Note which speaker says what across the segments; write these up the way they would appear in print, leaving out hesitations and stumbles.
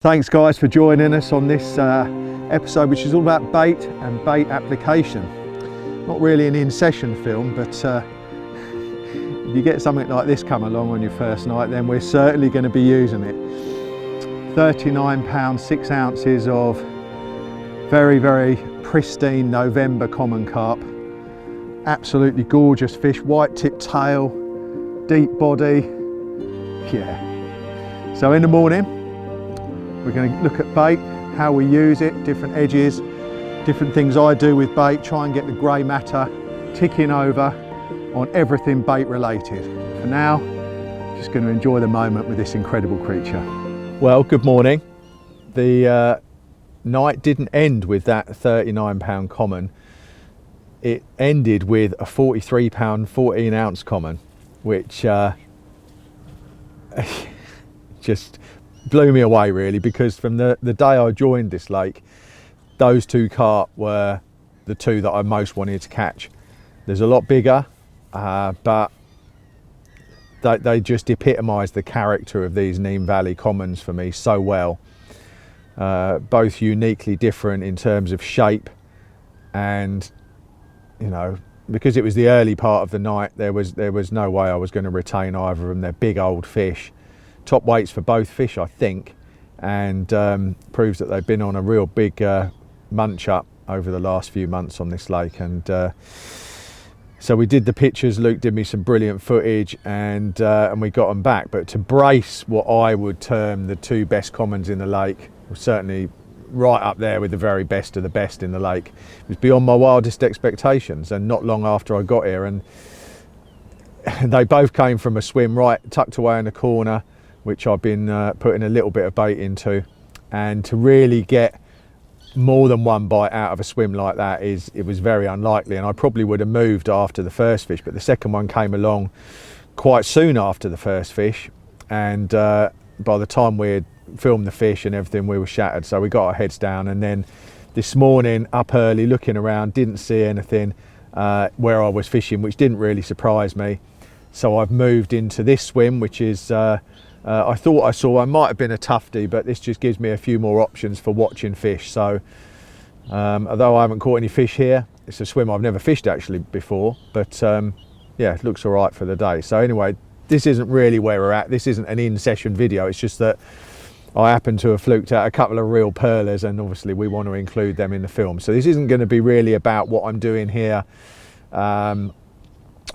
Speaker 1: Thanks guys for joining us on this episode, which is all about bait and bait application. Not really an in-session film, but if you get something like this come along on your first night, then we're certainly going to be using it. 39 pounds, 6 ounces of very, very pristine November common carp. Absolutely gorgeous fish, white tip tail, deep body. Yeah. So in the morning, we're going to look at bait, how we use it, different edges, different things I do with bait, try and get the grey matter ticking over on everything bait related. For now, just going to enjoy the moment with this incredible creature. Well, good morning. The night didn't end with that 39 pound common. It ended with a 43 pound 14 ounce common, which just blew me away really, because from the day I joined this lake, those two carp were the two that I most wanted to catch. There's a lot bigger, but they just epitomise the character of these Neem Valley commons for me so well. Both uniquely different in terms of shape, and you know, because it was the early part of the night, there was no way I was going to retain either of them. They're big old fish. Top weights for both fish, I think, and proves that they've been on a real big munch up over the last few months on this lake. And so we did the pictures. Luke did me some brilliant footage, and we got them back. But to brace what I would term the two best commons in the lake, was certainly right up there with the very best of the best in the lake. It was beyond my wildest expectations, and not long after I got here, and they both came from a swim right tucked away in the corner, which I've been putting a little bit of bait into. And to really get more than one bite out of a swim like that it was very unlikely, and I probably would have moved after the first fish, but the second one came along quite soon after the first fish, and by the time we had filmed the fish and everything, we were shattered. So we got our heads down, and then this morning up early looking around, didn't see anything where I was fishing, which didn't really surprise me. So I've moved into this swim, which is I thought I might have been a tufty, but this just gives me a few more options for watching fish. So although I haven't caught any fish here, it's a swim I've never fished actually before, but yeah, it looks all right for the day. So anyway, this isn't really where we're at. This isn't an in-session video. It's just that I happen to have fluked out a couple of real pearlers, and obviously we want to include them in the film. So this isn't going to be really about what I'm doing here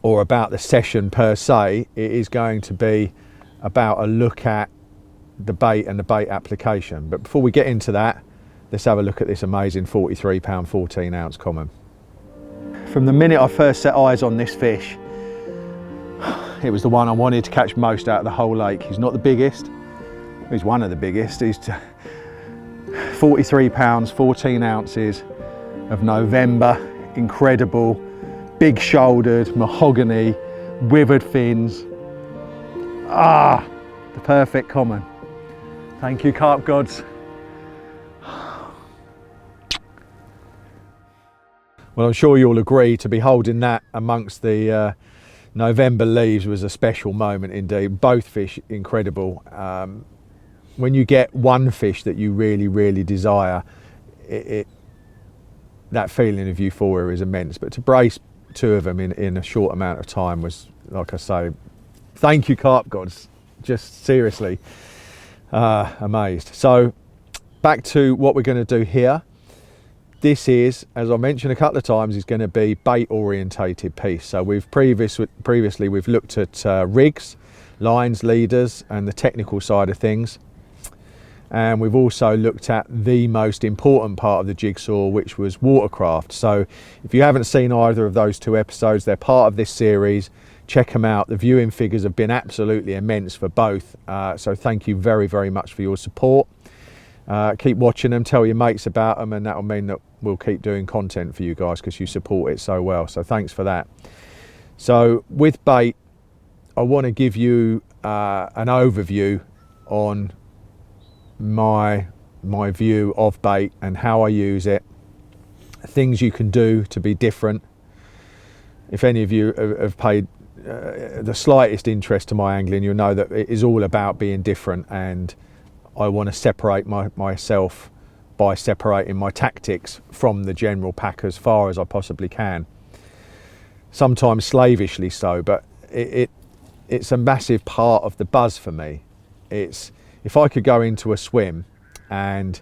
Speaker 1: or about the session per se. It is going to be about a look at the bait and the bait application. But before we get into that, let's have a look at this amazing 43 pound 14 ounce common. From the minute I first set eyes on this fish, it was the one I wanted to catch most out of the whole lake. He's not the biggest, he's one of the biggest. He's 43 pounds 14 ounces of November, incredible, big shouldered, mahogany, withered fins. Ah, the perfect common. Thank you, carp gods. Well, I'm sure you'll agree, to be holding that amongst the November leaves was a special moment indeed. Both fish incredible. When you get one fish that you really, really desire, that feeling of euphoria is immense. But to brace two of them in a short amount of time was, like I say, thank you, carp gods. Just seriously amazed. So back to what we're going to do here. This is, as I mentioned a couple of times, is going to be bait orientated piece. So we've previously we've looked at rigs, lines, leaders, and the technical side of things. And we've also looked at the most important part of the jigsaw, which was watercraft. So if you haven't seen either of those two episodes, they're part of this series. Check them out. The viewing figures have been absolutely immense for both. So thank you very, very much for your support. Keep watching them, tell your mates about them, and that will mean that we'll keep doing content for you guys because you support it so well. So thanks for that. So with bait, I want to give you an overview on my view of bait and how I use it, things you can do to be different. If any of you have paid the slightest interest to my angling, you'll know that it is all about being different, and I want to separate myself by separating my tactics from the general pack as far as I possibly can. Sometimes slavishly so, but it's a massive part of the buzz for me. It's, if I could go into a swim and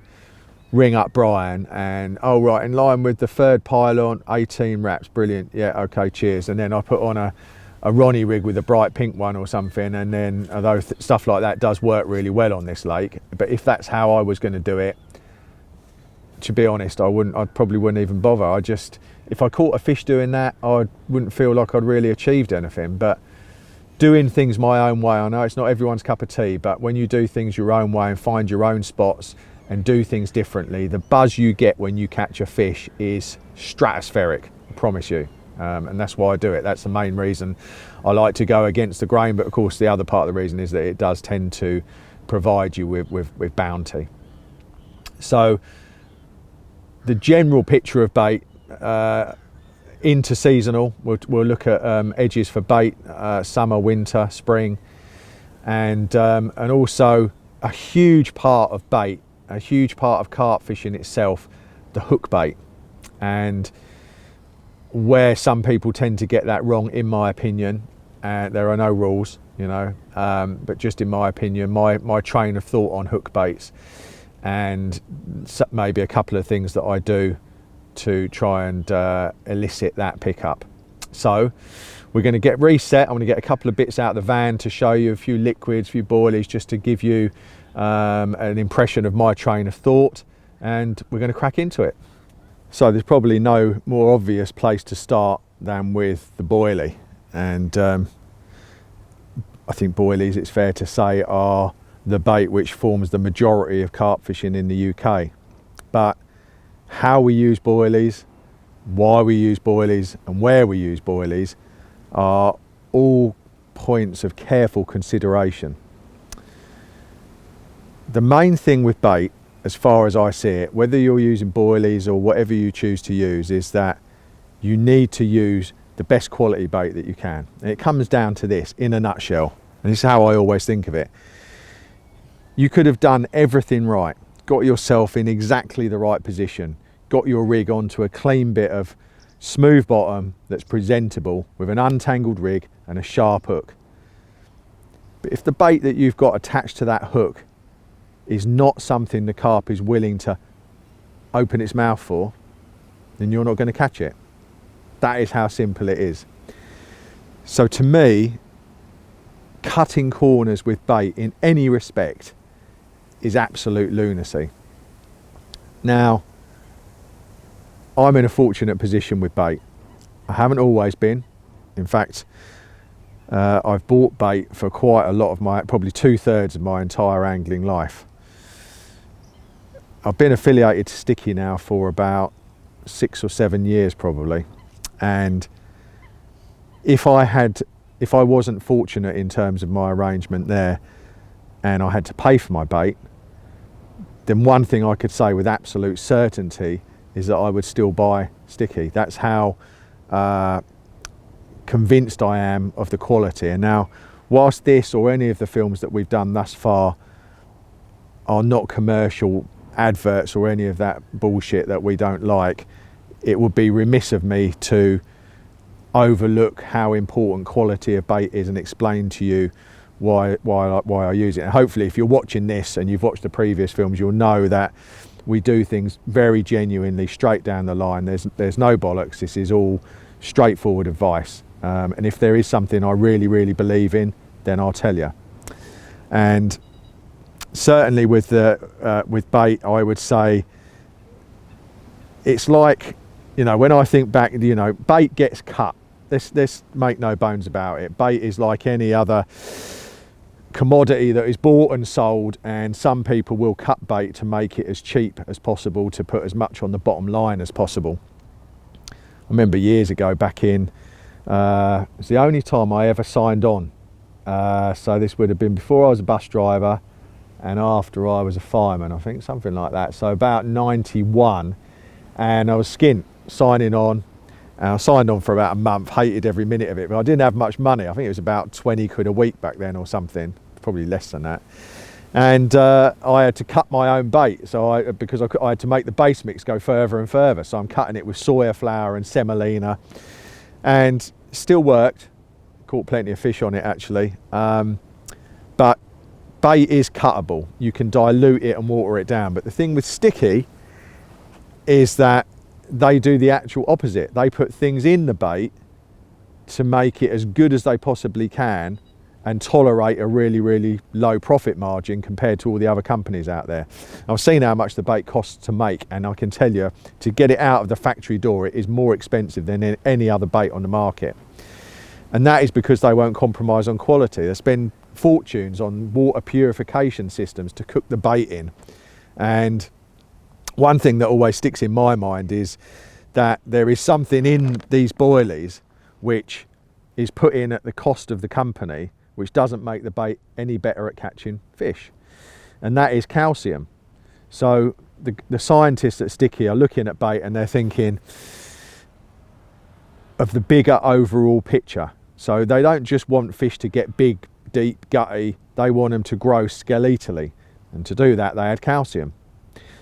Speaker 1: ring up Brian and, oh right, in line with the third pylon, 18 wraps, brilliant, yeah, okay, cheers. And then I put on a Ronnie rig with a bright pink one or something, and then although stuff like that does work really well on this lake, but if that's how I was going to do it, to be honest, I probably wouldn't even bother. If I caught a fish doing that, I wouldn't feel like I'd really achieved anything. But doing things my own way, I know it's not everyone's cup of tea, but when you do things your own way and find your own spots and do things differently, the buzz you get when you catch a fish is stratospheric, I promise you. And that's why I do it. That's the main reason I like to go against the grain. But of course, the other part of the reason is that it does tend to provide you with bounty. So the general picture of bait, into seasonal, we'll look at edges for bait, summer, winter, spring, and also a huge part of bait, a huge part of carp fishing itself, the hook bait. And where some people tend to get that wrong, in my opinion, there are no rules, you know, but just in my opinion, my train of thought on hook baits, and maybe a couple of things that I do to try and elicit that pickup. So we're going to get reset. I'm going to get a couple of bits out of the van to show you, a few liquids, a few boilies, just to give you an impression of my train of thought, and we're going to crack into it. So there's probably no more obvious place to start than with the boilie, and I think boilies, it's fair to say, are the bait which forms the majority of carp fishing in the UK. But how we use boilies, why we use boilies, and where we use boilies are all points of careful consideration. The main thing with bait, as far as I see it, whether you're using boilies or whatever you choose to use, is that you need to use the best quality bait that you can. And it comes down to this in a nutshell, and this is how I always think of it. You could have done everything right, got yourself in exactly the right position, got your rig onto a clean bit of smooth bottom that's presentable with an untangled rig and a sharp hook. But if the bait that you've got attached to that hook is not something the carp is willing to open its mouth for, then you're not going to catch it. That is how simple it is. So to me, cutting corners with bait in any respect is absolute lunacy. Now, I'm in a fortunate position with bait. I haven't always been. In fact, I've bought bait for quite a lot of probably 2/3 of my entire angling life. I've been affiliated to 𝗙𝗪𝗏 now for about 6 or 7 years probably, and if I wasn't fortunate in terms of my arrangement there and I had to pay for my bait, then one thing I could say with absolute certainty is that I would still buy 𝗙𝗪𝗏. That's how convinced I am of the quality. And now, whilst this or any of the films that we've done thus far are not commercial adverts or any of that bullshit that we don't like, it would be remiss of me to overlook how important quality of bait is and explain to you why I use it. And hopefully, if you're watching this and you've watched the previous films, you'll know that we do things very genuinely straight down the line. There's no bollocks. This is all straightforward advice. And if there is something I really believe in, then I'll tell you. And certainly with bait, I would say it's like, you know, when I think back, you know, bait gets cut. Let's make no bones about it. Bait is like any other commodity that is bought and sold, and some people will cut bait to make it as cheap as possible, to put as much on the bottom line as possible. I remember years ago, back in, it's the only time I ever signed on. So this would have been before I was a bus driver and after I was a fireman, I think, something like that. So about 91, and I was skint signing on. And I signed on for about a month, hated every minute of it, but I didn't have much money. I think it was about 20 quid a week back then or something, probably less than that. And I had to cut my own bait, so because I had to make the base mix go further and further. So I'm cutting it with soya flour and semolina, and still worked. Caught plenty of fish on it actually, but bait is cuttable. You can dilute it and water it down. But the thing with 𝗙𝗍𝗍 is that they do the actual opposite. They put things in the bait to make it as good as they possibly can and tolerate a really, really low profit margin compared to all the other companies out there. I've seen how much the bait costs to make, and I can tell you, to get it out of the factory door, it is more expensive than any other bait on the market. And that is because they won't compromise on quality. They spend fortunes on water purification systems to cook the bait in. And one thing that always sticks in my mind is that there is something in these boilies which is put in at the cost of the company, which doesn't make the bait any better at catching fish, and that is calcium. So the scientists at 𝗙𝗍𝗍 are looking at bait and they're thinking of the bigger overall picture. So they don't just want fish to get big, deep, gutty, they want them to grow skeletally, and to do that they add calcium.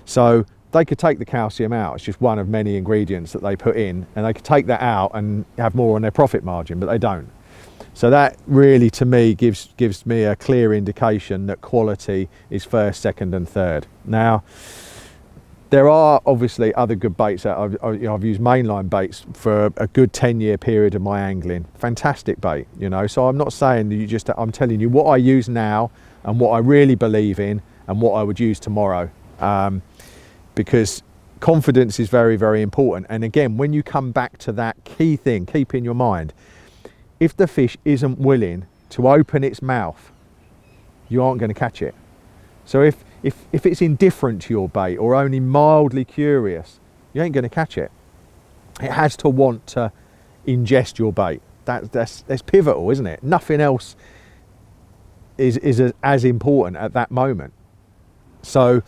Speaker 1: So they could take the calcium out, it's just one of many ingredients that they put in, and they could take that out and have more on their profit margin, but they don't. So that really, to me, gives me a clear indication that quality is first, second and third. Now, there are obviously other good baits. I've used mainline baits for a good 10-year period of my angling. Fantastic bait, you know. So I'm not saying that I'm telling you what I use now and what I really believe in and what I would use tomorrow. Because confidence is very, very important. And again, when you come back to that key thing, keep in your mind, if the fish isn't willing to open its mouth, you aren't going to catch it. So if it's indifferent to your bait or only mildly curious, you ain't going to catch it. It has to want to ingest your bait. That's pivotal, isn't it? Nothing else is as important at that moment. So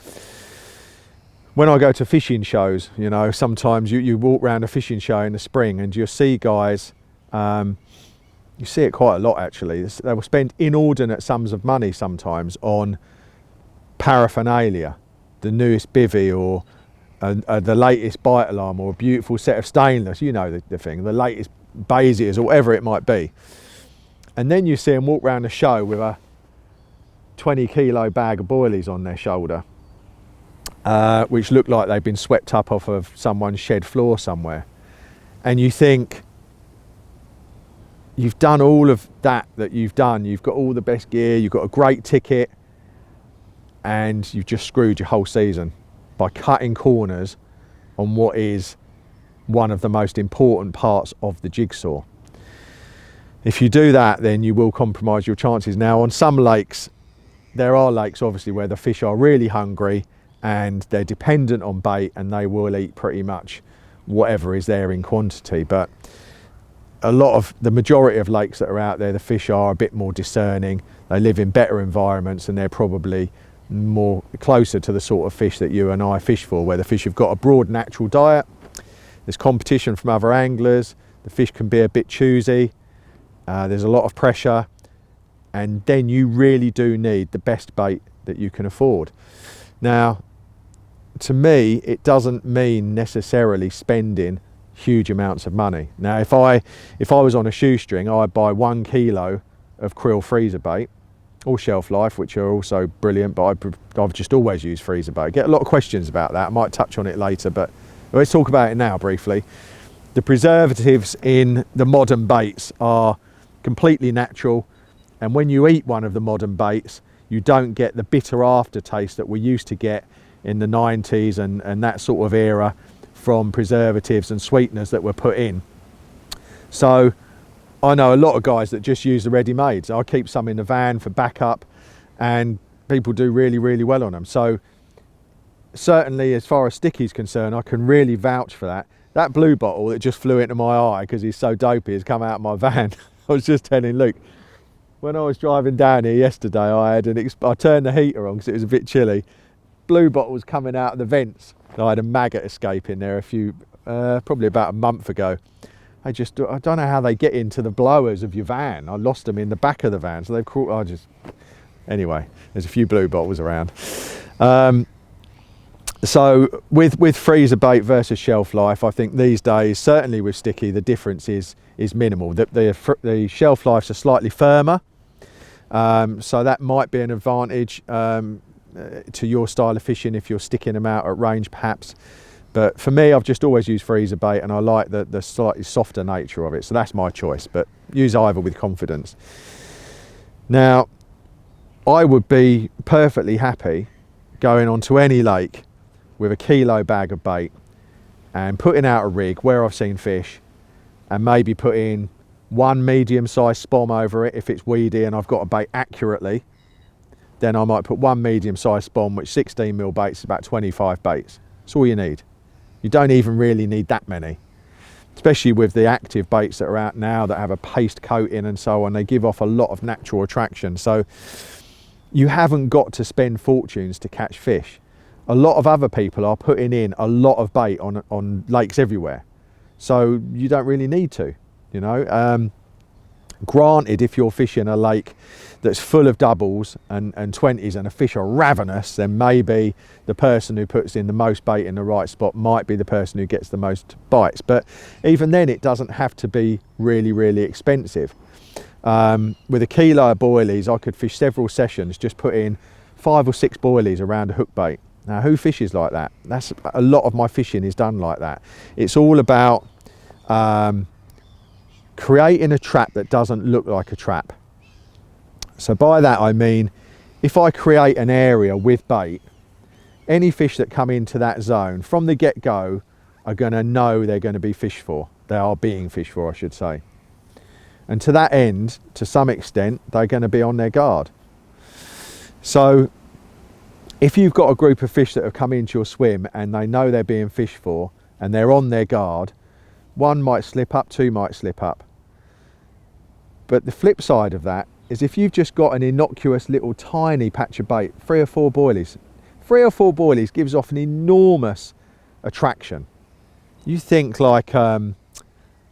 Speaker 1: when I go to fishing shows, you know, sometimes you walk around a fishing show in the spring and you'll see guys, you see it quite a lot actually, they will spend inordinate sums of money sometimes on paraphernalia, the newest bivvy or the latest bite alarm or a beautiful set of stainless, you know the thing, the latest 𝗙𝗍𝗍𝗍 or whatever it might be. And then you see them walk around the show with a 20-kilo bag of boilies on their shoulder, which look like they've been swept up off of someone's shed floor somewhere. And you think, you've done all of that you've done, you've got all the best gear, you've got a great ticket, and you've just screwed your whole season by cutting corners on what is one of the most important parts of the jigsaw. If you do that, then you will compromise your chances. Now, on some lakes, there are lakes obviously where the fish are really hungry and they're dependent on bait and they will eat pretty much whatever is there in quantity. But the majority of lakes that are out there, the fish are a bit more discerning. They live in better environments and they're probably more closer to the sort of fish that you and I fish for, where the fish have got a broad natural diet. There's competition from other anglers. The fish can be a bit choosy. There's a lot of pressure, and then you really do need the best bait that you can afford. Now, to me, it doesn't mean necessarily spending huge amounts of money. Now, if I was on a shoestring, I'd buy 1 kilo of krill freezer bait, or shelf life, which are also brilliant, but I've just always used freezer bait. I get a lot of questions about that. I might touch on it later, but let's talk about it now briefly. The preservatives in the modern baits are completely natural, and when you eat one of the modern baits, you don't get the bitter aftertaste that we used to get in the 90s and that sort of era from preservatives and sweeteners that were put in. So I know a lot of guys that just use the ready-mades. I keep some in the van for backup, and people do really, really well on them. So certainly, as far as 𝗙𝗍𝗍𝗍 is concerned, I can really vouch for that. That blue bottle that just flew into my eye because he's so dopey has come out of my van. I was just telling Luke, when I was driving down here yesterday, I turned the heater on because it was a bit chilly. Blue bottle was coming out of the vents. I had a maggot escape in there probably about a month ago. I don't know how they get into the blowers of your van. I lost them in the back of the van, so they've caught. Anyway, there's a few blue bottles around. So with freezer bait versus shelf life, I think these days, certainly with sticky, the difference is minimal. The shelf lifes are slightly firmer, so that might be an advantage to your style of fishing if you're sticking them out at range perhaps. But for me, I've just always used freezer bait, and I like the slightly softer nature of it, so that's my choice, but use either with confidence. Now, I would be perfectly happy going onto any lake with a kilo bag of bait and putting out a rig where I've seen fish, and maybe putting one medium-sized spom over it if it's weedy and I've got to bait accurately. Then I might put one medium-sized spom, which 16mm baits is about 25 baits. That's all you need. You don't even really need that many, especially with the active baits that are out now that have a paste coating and so on. They give off a lot of natural attraction, so you haven't got to spend fortunes to catch fish. A lot of other people are putting in a lot of bait on lakes everywhere, so you don't really need to, you know. Granted, if you're fishing a lake that's full of doubles and 20s and the fish are ravenous, then maybe the person who puts in the most bait in the right spot might be the person who gets the most bites. But even then, it doesn't have to be really, really expensive. With a kilo of boilies, I could fish several sessions, just put in 5 or 6 boilies around a hook bait. Now, who fishes like that? That's a lot of my fishing is done like that. It's all about creating a trap that doesn't look like a trap. So by that I mean, if I create an area with bait, any fish that come into that zone from the get-go are going to know they're going to be fished for. They are being fished for, I should say. And to that end, to some extent, they're going to be on their guard. So if you've got a group of fish that have come into your swim and they know they're being fished for and they're on their guard, one might slip up, two might slip up. But the flip side of that is if you've just got an innocuous little tiny patch of bait, 3 or 4 boilies. 3 or 4 boilies gives off an enormous attraction. You think like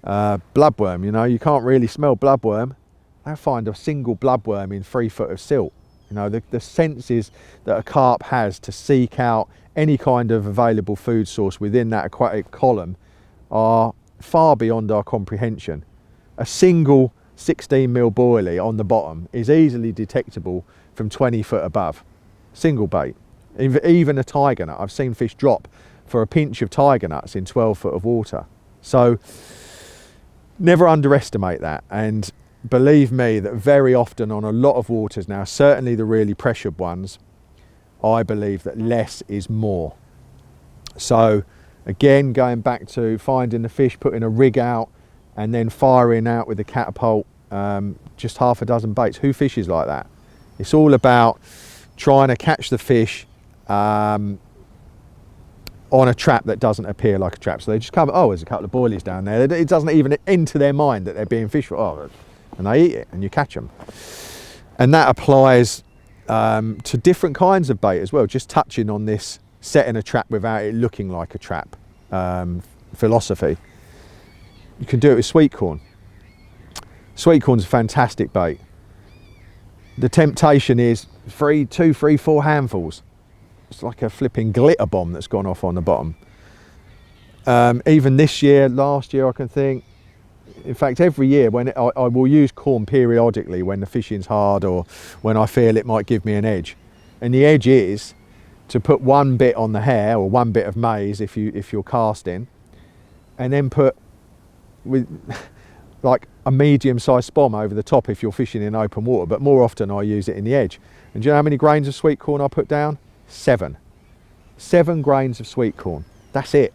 Speaker 1: bloodworm, you know, you can't really smell bloodworm. They'll find a single bloodworm in 3 foot of silt. You know, the senses that a carp has to seek out any kind of available food source within that aquatic column are far beyond our comprehension. A single 16mm boilie on the bottom is easily detectable from 20 foot above. Single bait. Even a tiger nut. I've seen fish drop for a pinch of tiger nuts in 12 foot of water. So never underestimate that. And believe me that very often on a lot of waters now, certainly the really pressured ones, I believe that less is more. So again, going back to finding the fish, putting a rig out and then firing out with the catapult just half a dozen baits. Who fishes like that? It's all about trying to catch the fish on a trap that doesn't appear like a trap. So they just come, oh, there's a couple of boilies down there. It doesn't even enter their mind that they're being fished for. Oh, and they eat it and you catch them. And that applies to different kinds of bait as well, just touching on this setting a trap without it looking like a trap philosophy. You can do it with sweet corn. Sweet corn's a fantastic bait. The temptation is 2, 3, 4 handfuls. It's like a flipping glitter bomb that's gone off on the bottom. Even this year, last year, I can think, in fact, every year when I will use corn periodically when the fishing's hard or when I feel it might give me an edge. And the edge is to put 1 bit on the hair or 1 bit of maize if you're casting, and then put with like a medium-sized spom over the top if you're fishing in open water, but more often I use it in the edge. And do you know how many grains of sweet corn I put down? 7. 7 grains of sweet corn. That's it.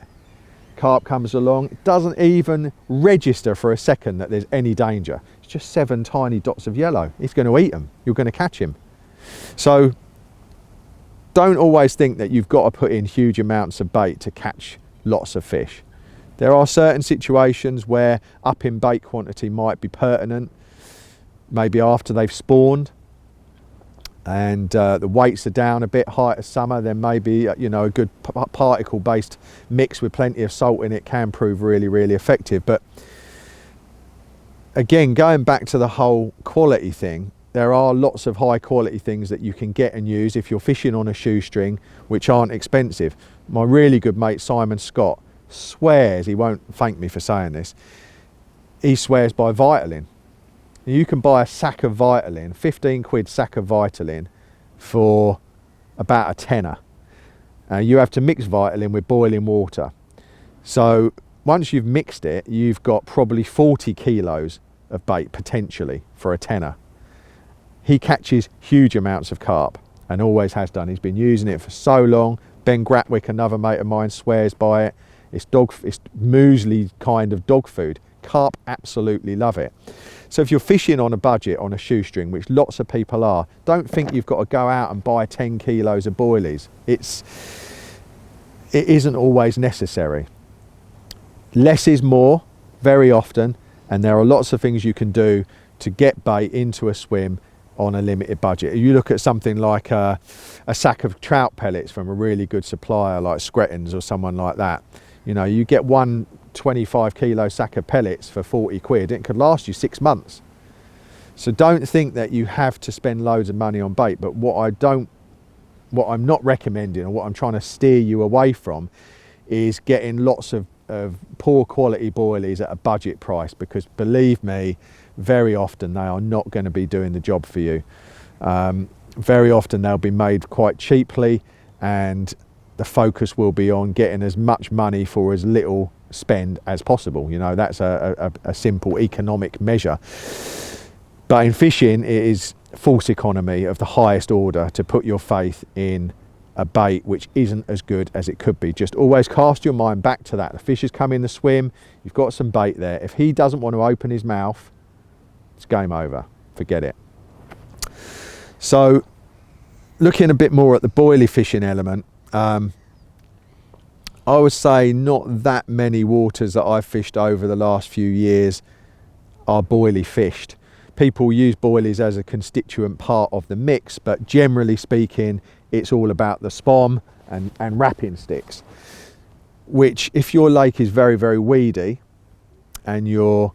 Speaker 1: Carp comes along, it doesn't even register for a second that there's any danger. It's just 7 tiny dots of yellow. He's going to eat them. You're going to catch him. So don't always think that you've got to put in huge amounts of bait to catch lots of fish. There are certain situations where upping bait quantity might be pertinent, maybe after they've spawned and the weights are down a bit, height of summer, then maybe you know, a good particle based mix with plenty of salt in it can prove really, really effective. But again, going back to the whole quality thing, there are lots of high quality things that you can get and use if you're fishing on a shoestring, which aren't expensive. My really good mate Simon Scott swears, he won't thank me for saying this, he swears by Vitamin. You can buy a sack of Vitamin, 15 quid sack of Vitamin, for about a tenner. You have to mix Vitamin with boiling water. So once you've mixed it, you've got probably 40 kilos of bait potentially for a tenner. He catches huge amounts of carp and always has done. He's been using it for so long. Ben Gratwick, another mate of mine, swears by it. It's muesli kind of dog food. Carp absolutely love it. So if you're fishing on a budget on a shoestring, which lots of people are, don't think you've got to go out and buy 10 kilos of boilies. It isn't always necessary. Less is more very often, and there are lots of things you can do to get bait into a swim on a limited budget. You look at something like a sack of trout pellets from a really good supplier like 𝗙𝗵𝗋𝗀𝗄𝗃 or someone like that. You know, you get one 25 kilo sack of pellets for 40 quid. It could last you 6 months. So don't think that you have to spend loads of money on bait. But what I'm not recommending, or what I'm trying to steer you away from, is getting lots of poor quality boilies at a budget price, because believe me, very often they are not going to be doing the job for you. Very often they'll be made quite cheaply, and the focus will be on getting as much money for as little spend as possible. You know, that's a simple economic measure. But in fishing, it is false economy of the highest order to put your faith in a bait which isn't as good as it could be. Just always cast your mind back to that. The fish has come in the swim, you've got some bait there. If he doesn't want to open his mouth, it's game over. Forget it. So looking a bit more at the boilie fishing element, I would say not that many waters that I've fished over the last few years are boilie fished. People use boilies as a constituent part of the mix, but generally speaking, it's all about the spom and wrapping sticks, which, if your lake is very, very weedy and you're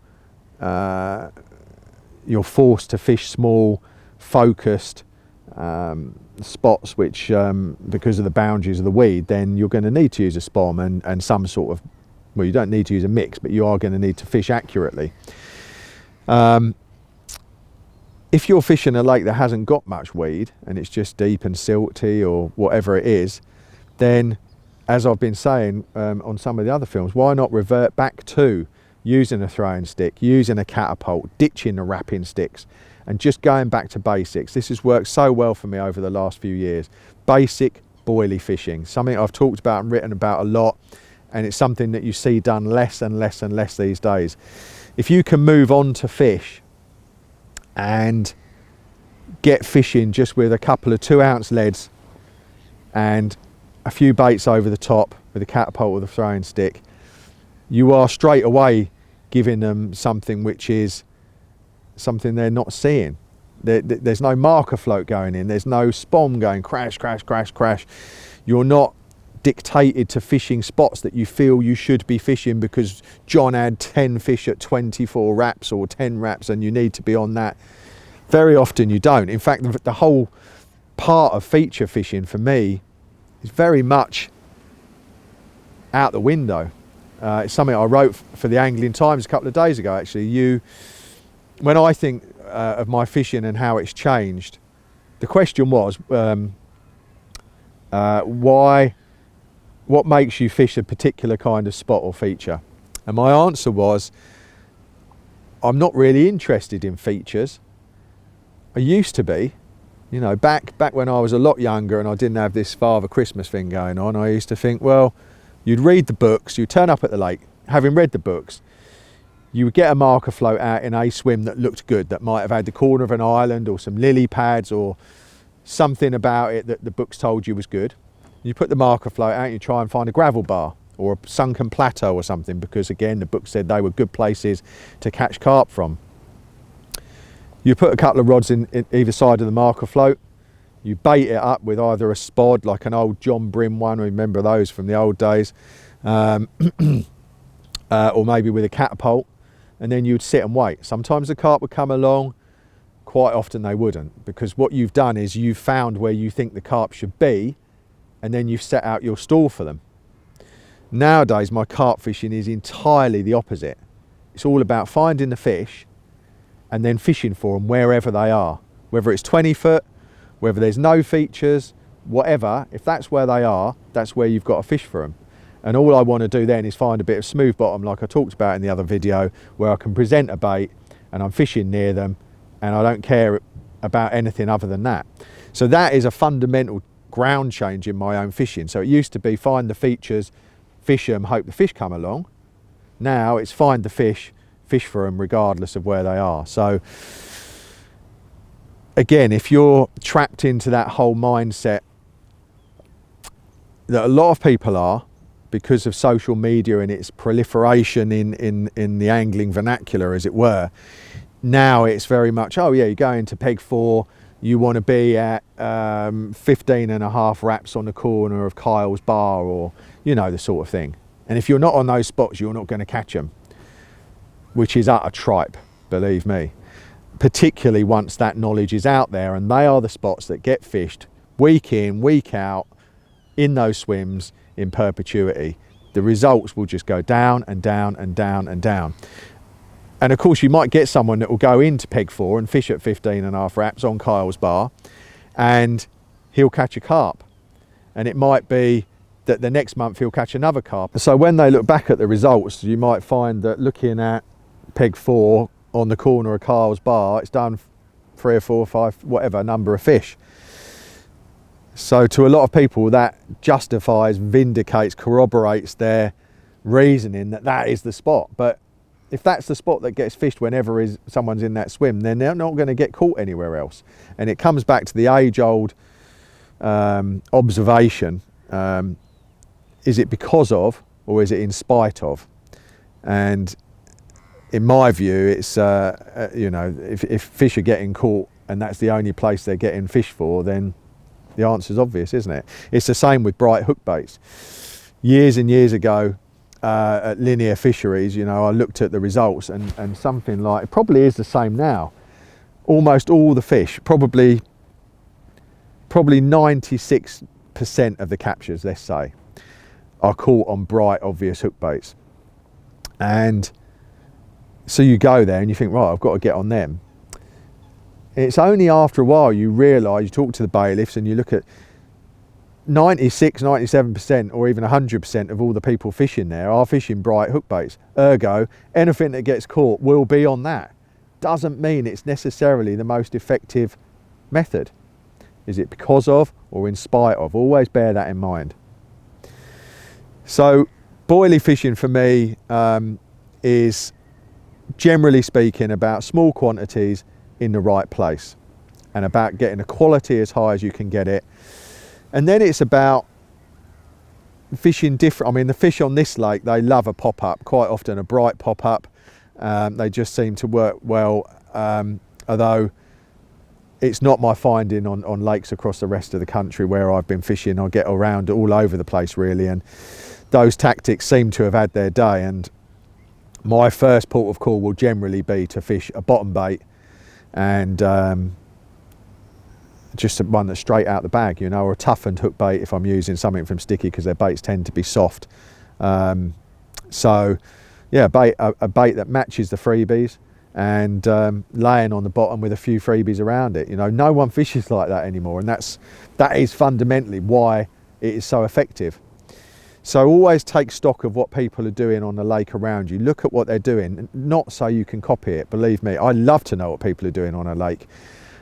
Speaker 1: forced to fish small, focused spots, which because of the boundaries of the weed, then you're going to need to use a spom and some sort of, well, you don't need to use a mix, but you are going to need to fish accurately. If you're fishing a lake that hasn't got much weed and it's just deep and silty or whatever it is, then, as I've been saying on some of the other films, why not revert back to using a throwing stick, using a catapult, ditching the wrapping sticks, and just going back to basics. This has worked so well for me over the last few years. Basic boilie fishing, something I've talked about and written about a lot, and it's something that you see done less and less and less these days. If you can move on to fish and get fishing just with a couple of 2-ounce leads and a few baits over the top with a catapult or the throwing stick, you are straight away giving them something which is something they're not seeing. There's no marker float going in, there's no spom going crash, crash, crash, crash. You're not dictated to fishing spots that you feel you should be fishing because John had 10 fish at 24 wraps or 10 wraps and you need to be on that. Very often you don't. In fact, the whole part of feature fishing for me is very much out the window. It's something I wrote for the Angling Times a couple of days ago, actually. When I think of my fishing and how it's changed, the question was, what makes you fish a particular kind of spot or feature? And my answer was, I'm not really interested in features. I used to be, you know, back when I was a lot younger and I didn't have this Father Christmas thing going on. I used to think, well, you'd read the books, you'd turn up at the lake, having read the books, you would get a marker float out in a swim that looked good, that might have had the corner of an island or some lily pads or something about it that the books told you was good. You put the marker float out and you try and find a gravel bar or a sunken plateau or something, because again, the book said they were good places to catch carp from. You put a couple of rods in either side of the marker float, you bait it up with either a spod, like an old John Brim one, remember those from the old days, or maybe with a catapult, and then you'd sit and wait. Sometimes the carp would come along, quite often they wouldn't, because what you've done is you've found where you think the carp should be, and then you've set out your stall for them. Nowadays, my carp fishing is entirely the opposite. It's all about finding the fish and then fishing for them wherever they are, whether it's 20 foot, whether there's no features, whatever. If that's where they are, that's where you've got to fish for them. And all I want to do then is find a bit of smooth bottom, like I talked about in the other video, where I can present a bait and I'm fishing near them, and I don't care about anything other than that. So that is a fundamental ground change in my own fishing. So it used to be find the features, fish them, hope the fish come along. Now it's find the fish, fish for them regardless of where they are. So again, if you're trapped into that whole mindset that a lot of people are, because of social media and its proliferation in the angling vernacular, as it were, now it's very much, oh yeah, you go into peg 4, you want to be at 15.5 wraps on the corner of 𝗙𝗵𝗀𝗀, or you know, the sort of thing. And if you're not on those spots, you're not going to catch them, which is utter tripe, believe me. Particularly once that knowledge is out there, and they are the spots that get fished week in, week out, in those swims in perpetuity. The results will just go down and down and down and down. And of course, you might get someone that will go into peg 4 and fish at 15.5 wraps on 𝗙𝗵𝗀𝗀, and he'll catch a carp. And it might be that the next month he'll catch another carp. So when they look back at the results, you might find that looking at peg 4 on the corner of 𝗙𝗵𝗀𝗀𝗀, it's done 3 or 4 or 5, whatever number of fish. So to a lot of people, that justifies, vindicates, corroborates their reasoning that that is the spot. But if that's the spot that gets fished whenever someone's in that swim, then they're not going to get caught anywhere else. And it comes back to the age-old observation: is it because of, or is it in spite of? And in my view, it's you know, if fish are getting caught and that's the only place they're getting fish for, then the answer's obvious, isn't it? It's the same with bright hook baits. Years and years ago, at linear fisheries, you know, I looked at the results, and something like, it probably is the same now, almost all the fish, probably 96% of the captures, let's say, are caught on bright, obvious hook baits. And so you go there and you think, right, I've got to get on them. It's only after a while you realise, you talk to the bailiffs and you look at 96, 97% or even 100% of all the people fishing there are fishing bright hook baits. Ergo, anything that gets caught will be on that. Doesn't mean it's necessarily the most effective method. Is it because of or in spite of? Always bear that in mind. So boilie fishing for me is, generally speaking, about small quantities in the right place, and about getting the quality as high as you can get it. And then it's about fishing different. I mean, the fish on this lake, they love a pop-up, quite often a bright pop-up. They just seem to work well, although it's not my finding on lakes across the rest of the country where I've been fishing. I get around all over the place really, and those tactics seem to have had their day. And my first port of call will generally be to fish a bottom bait, and just one that's straight out the bag, you know, or a toughened hook bait if I'm using something from 𝗙𝗵𝗹𝗪𝗏, because their baits tend to be soft. So yeah, a bait that matches the freebies, and laying on the bottom with a few freebies around it. You know, no one fishes like that anymore, and that is fundamentally why it is so effective. So always take stock of what people are doing on the lake around you. Look at what they're doing, not so you can copy it. Believe me, I love to know what people are doing on a lake.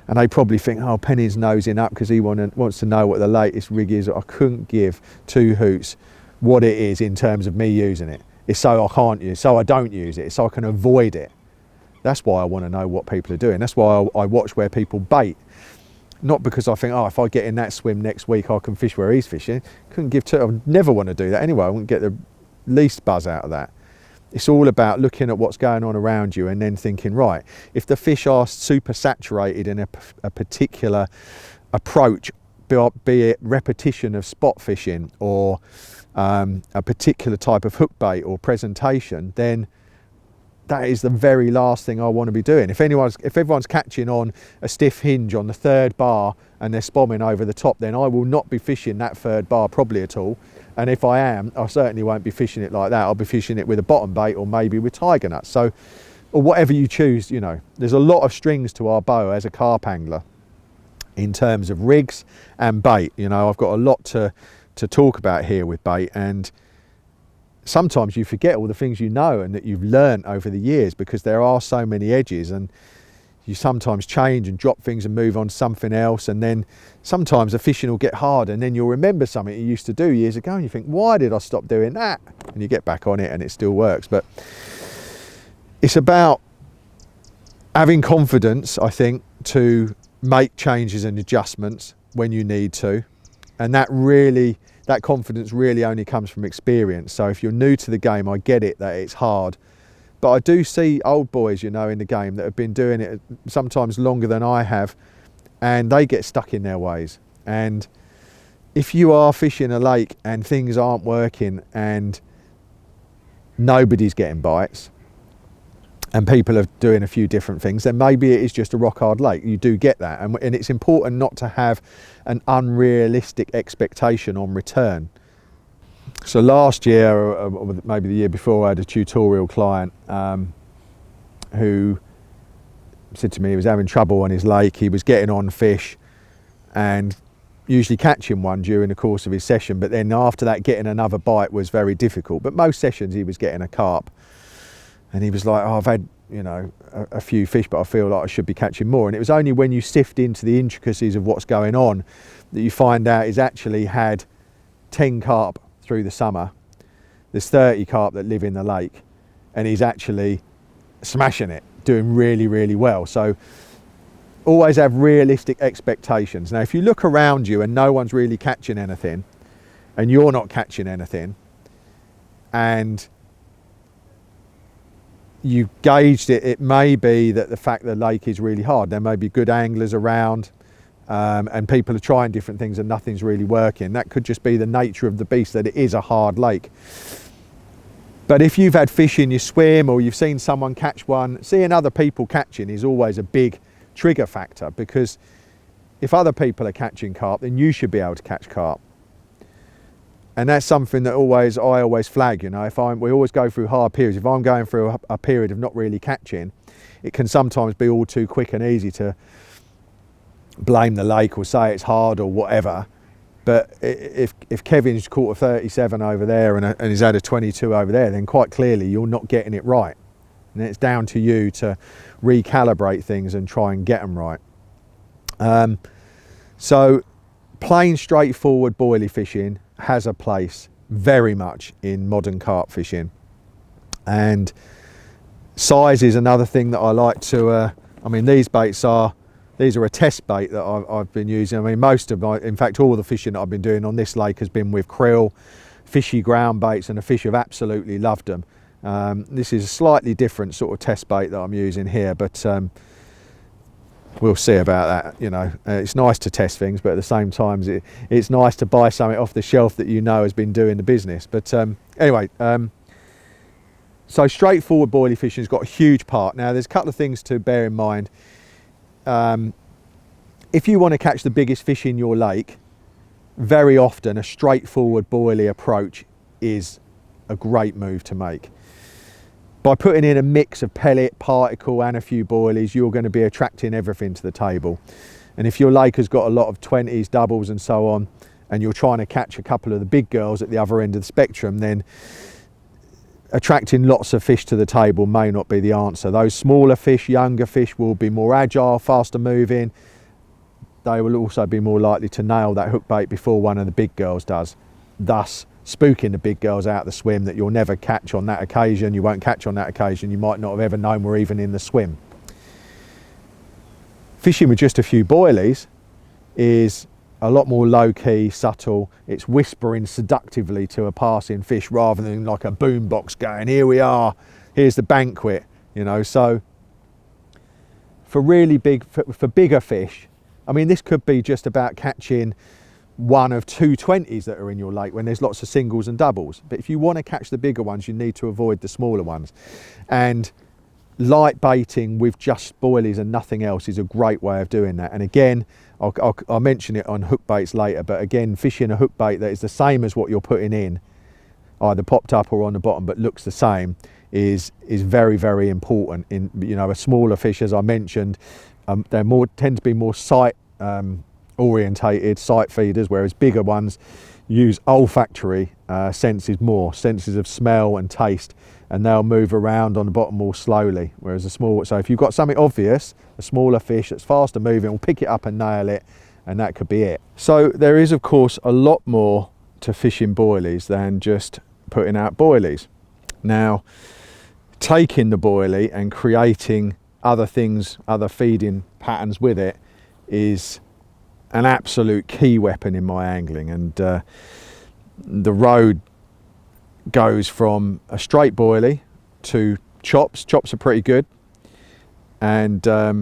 Speaker 1: And they probably think, oh, Penny's nosing up because he wants to know what the latest rig is. I couldn't give two hoots what it is in terms of me using it. It's so I can't use, so I don't use it. It's so I can avoid it. That's why I want to know what people are doing. That's why I watch where people bait. Not because I think, oh, if I get in that swim next week, I can fish where he's fishing. Couldn't give two. I would never want to do that anyway. I wouldn't get the least buzz out of that. It's all about looking at what's going on around you and then thinking, right, if the fish are super saturated in a particular approach, be it repetition of spot fishing or a particular type of hook bait or presentation, then that is the very last thing I want to be doing. If everyone's catching on a stiff hinge on the 3rd bar and they're spomming over the top, then I will not be fishing that 3rd bar probably at all. And if I am, I certainly won't be fishing it like that. I'll be fishing it with a bottom bait or maybe with tiger nuts. So, or whatever you choose, you know, there's a lot of strings to our bow as a carp angler in terms of rigs and bait. You know, I've got a lot to talk about here with bait, and sometimes you forget all the things you know and that you've learned over the years, because there are so many edges, and you sometimes change and drop things and move on to something else, and then sometimes the fishing will get hard and then you'll remember something you used to do years ago and you think, why did I stop doing that? And you get back on it and it still works. But it's about having confidence, I think, to make changes and adjustments when you need to, and that confidence really only comes from experience. So if you're new to the game, I get it that it's hard, but I do see old boys, you know, in the game that have been doing it sometimes longer than I have, and they get stuck in their ways. And if you are fishing a lake and things aren't working and nobody's getting bites and people are doing a few different things, then maybe it is just a rock hard lake. You do get that, and it's important not to have an unrealistic expectation on return. So last year, or maybe the year before, I had a tutorial client who said to me he was having trouble on his lake. He was getting on fish and usually catching one during the course of his session, but then after that getting another bite was very difficult. But most sessions he was getting a carp, and he was like, oh, I've had, you know, a few fish, but I feel like I should be catching more. And it was only when you sift into the intricacies of what's going on that you find out he's actually had 10 carp through the summer. There's 30 carp that live in the lake, and he's actually smashing it, doing really, really well. So always have realistic expectations. Now, if you look around you and no one's really catching anything, and you're not catching anything, and you gauged it, it may be that the fact the lake is really hard. There may be good anglers around, and people are trying different things and nothing's really working. That could just be the nature of the beast, that it is a hard lake. But if you've had fish in your swim, or you've seen someone catch one, seeing other people catching is always a big trigger factor, because if other people are catching carp, then you should be able to catch carp. And that's something that I always flag, you know. We always go through hard periods. If I'm going through a period of not really catching, it can sometimes be all too quick and easy to blame the lake or say it's hard or whatever. But if Kevin's caught a 37 over there and he's had a 22 over there, then quite clearly you're not getting it right. And it's down to you to recalibrate things and try and get them right. So plain, straightforward boilie fishing has a place very much in modern carp fishing. And size is another thing that I like to, I mean, these are a test bait that I've been using. I mean, in fact, all the fishing that I've been doing on this lake has been with krill, fishy ground baits, and the fish have absolutely loved them. This is a slightly different sort of test bait that I'm using here, but we'll see about that. You know, it's nice to test things, but at the same time, it's nice to buy something off the shelf that you know has been doing the business. But anyway, so straightforward boilie fishing has got a huge part. Now, there's a couple of things to bear in mind. If you want to catch the biggest fish in your lake, very often a straightforward boilie approach is a great move to make. By putting in a mix of pellet, particle and a few boilies, you're going to be attracting everything to the table. And if your lake has got a lot of 20s, doubles and so on, and you're trying to catch a couple of the big girls at the other end of the spectrum, then attracting lots of fish to the table may not be the answer. Those smaller fish, younger fish will be more agile, faster moving. They will also be more likely to nail that hook bait before one of the big girls does, thus spooking the big girls out of the swim that you'll never catch on that occasion. You won't catch on that occasion. You might not have ever known were even in the swim. Fishing with just a few boilies is a lot more low-key, subtle. It's whispering seductively to a passing fish rather than like a boombox going, here we are, here's the banquet, you know. So for really for bigger fish, I mean, this could be just about catching one of 2 20s that are in your lake when there's lots of singles and doubles. But if you want to catch the bigger ones, you need to avoid the smaller ones. And light baiting with just boilies and nothing else is a great way of doing that. And again, I'll mention it on hook baits later, but again, fishing a hook bait that is the same as what you're putting in, either popped up or on the bottom, but looks the same, is very, very important. In, you know, a smaller fish, as I mentioned, they tend to be more sight orientated, sight feeders, whereas bigger ones use olfactory senses more, senses of smell and taste, and they'll move around on the bottom more slowly. Whereas so if you've got something obvious, a smaller fish that's faster moving, will pick it up and nail it, and that could be it. So there is, of course, a lot more to fishing boilies than just putting out boilies. Now, taking the boilie and creating other things, other feeding patterns with it, is an absolute key weapon in my angling. And the road goes from a straight boilie to chops. Chops are pretty good. And I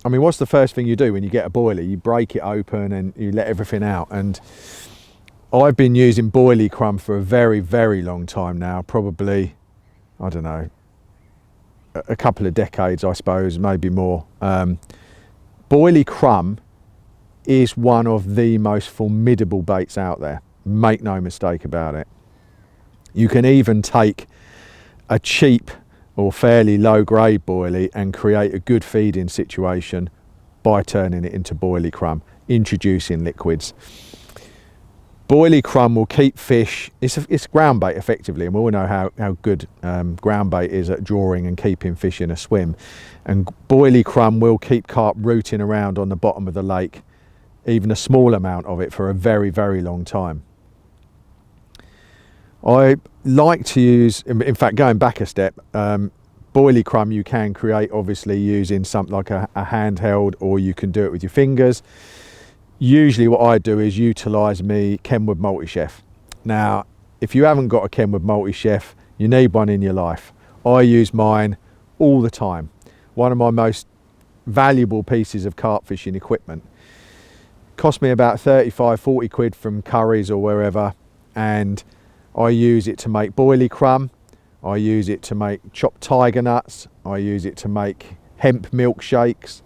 Speaker 1: mean, what's the first thing you do when you get a boilie? You break it open and you let everything out. And I've been using boilie crumb for a very, very long time now, probably, I don't know, a couple of decades, I suppose, maybe more. Boilie crumb is one of the most formidable baits out there. Make no mistake about it. You can even take a cheap or fairly low grade boilie and create a good feeding situation by turning it into boilie crumb, introducing liquids. Boilie crumb will keep fish, it's ground bait effectively, and we all know how good ground bait is at drawing and keeping fish in a swim. And boilie crumb will keep carp rooting around on the bottom of the lake, even a small amount of it, for a very, very long time. I like to use, in fact, going back a step, boilie crumb you can create obviously using something like a handheld, or you can do it with your fingers. Usually what I do is utilise me 𝗵𝗵𝗏𝗀. Now, if you haven't got a 𝗵𝗵𝗏𝗀, you need one in your life. I use mine all the time. One of my most valuable pieces of carp fishing equipment. Cost me about 35–40 quid from Curry's or wherever, and I use it to make boilie crumb, I use it to make chopped tiger nuts, I use it to make hemp milkshakes,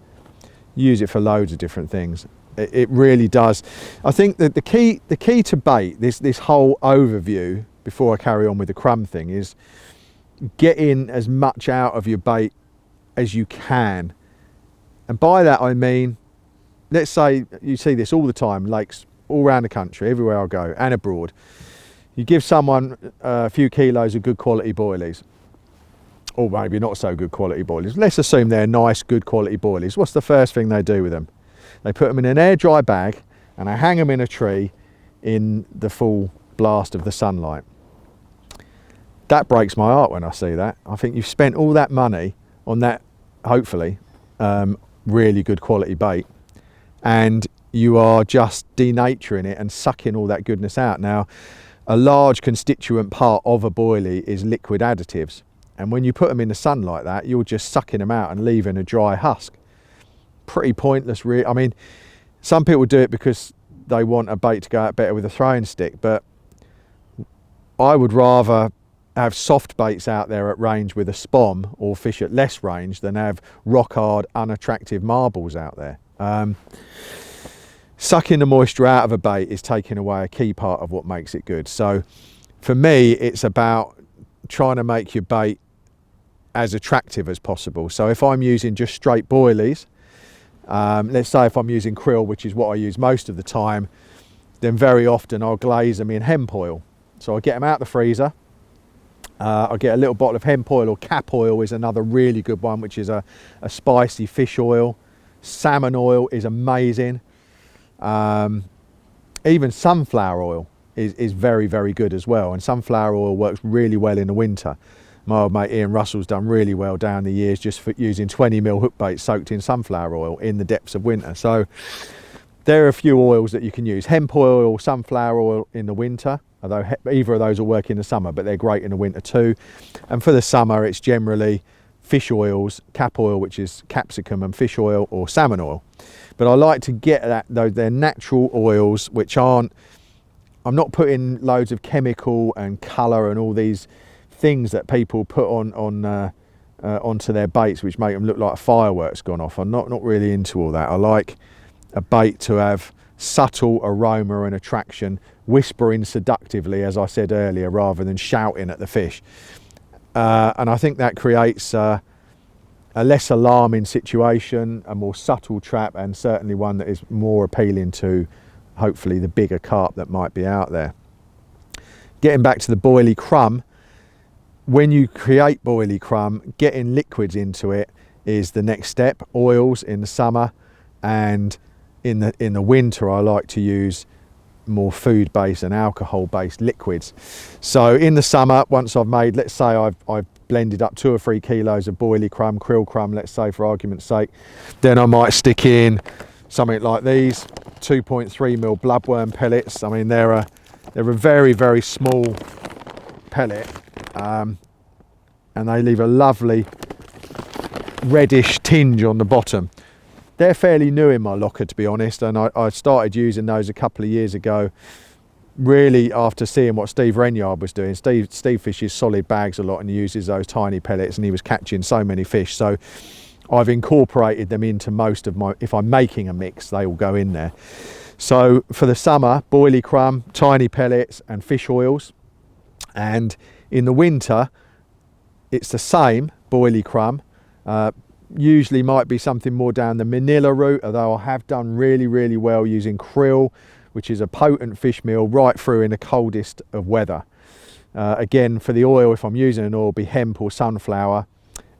Speaker 1: use it for loads of different things. It really does. I think that the key to bait, this whole overview, before I carry on with the crumb thing, is getting as much out of your bait as you can. And by that I mean, let's say you see this all the time, lakes all around the country, everywhere I go and abroad. You give someone a few kilos of good quality boilies, or maybe not so good quality boilies. Let's assume they're nice, good quality boilies. What's the first thing they do with them? They put them in an air dry bag and they hang them in a tree in the full blast of the sunlight. That breaks my heart when I see that. I think you've spent all that money on that, hopefully, really good quality bait, and you are just denaturing it and sucking all that goodness out. Now, a large constituent part of a boilie is liquid additives, and when you put them in the sun like that, you're just sucking them out and leaving a dry husk. Pretty pointless, really. I mean, some people do it because they want a bait to go out better with a throwing stick, but I would rather have soft baits out there at range with a spom, or fish at less range, than have rock hard, unattractive marbles out there. Sucking the moisture out of a bait is taking away a key part of what makes it good. So for me, it's about trying to make your bait as attractive as possible. So if I'm using just straight boilies, let's say if I'm using krill, which is what I use most of the time, then very often I'll glaze them in hemp oil. So I get them out the freezer. I get a little bottle of hemp oil, or cap oil is another really good one, which is a spicy fish oil. Salmon oil is amazing. Even sunflower oil is very, very good as well, and sunflower oil works really well in the winter. My old mate Ian Russell's done really well down the years just for using 20mm hook bait soaked in sunflower oil in the depths of winter. So there are a few oils that you can use. Hemp oil or sunflower oil in the winter, although either of those will work in the summer, but they're great in the winter too. And for the summer, it's generally fish oils, cap oil, which is capsicum and fish oil, or salmon oil. But I like to get that, though, they're natural oils, which aren't, I'm not putting loads of chemical and colour and all these things that people put on onto their baits, which make them look like a firework's gone off. I'm not really into all that. I like a bait to have subtle aroma and attraction, whispering seductively, as I said earlier, rather than shouting at the fish. And I think that creates a less alarming situation, a more subtle trap, and certainly one that is more appealing to hopefully the bigger carp that might be out there. Getting back to the boilie crumb, when you create boilie crumb, getting liquids into it is the next step. Oils in the summer, and in the winter I like to use more food-based and alcohol-based liquids. So in the summer, once I've made, let's say I've blended up 2 or 3 kilos of boilie crumb, krill crumb, let's say for argument's sake, then I might stick in something like these 2.3mm bloodworm pellets. I mean, they're a very, very small pellet, and they leave a lovely reddish tinge on the bottom. They're fairly new in my locker, to be honest, and I started using those a couple of years ago, really after seeing what 𝗙𝗹𝗹𝗆 was doing. Steve fishes solid bags a lot and uses those tiny pellets, and he was catching so many fish. So I've incorporated them into most of my, if I'm making a mix, they all go in there. So for the summer, boilie crumb, tiny pellets and fish oils. And in the winter, it's the same, boilie crumb. Usually might be something more down the Manila route, although I have done really, really well using krill, which is a potent fish meal, right through in the coldest of weather. Again, for the oil, if I'm using an oil, be hemp or sunflower,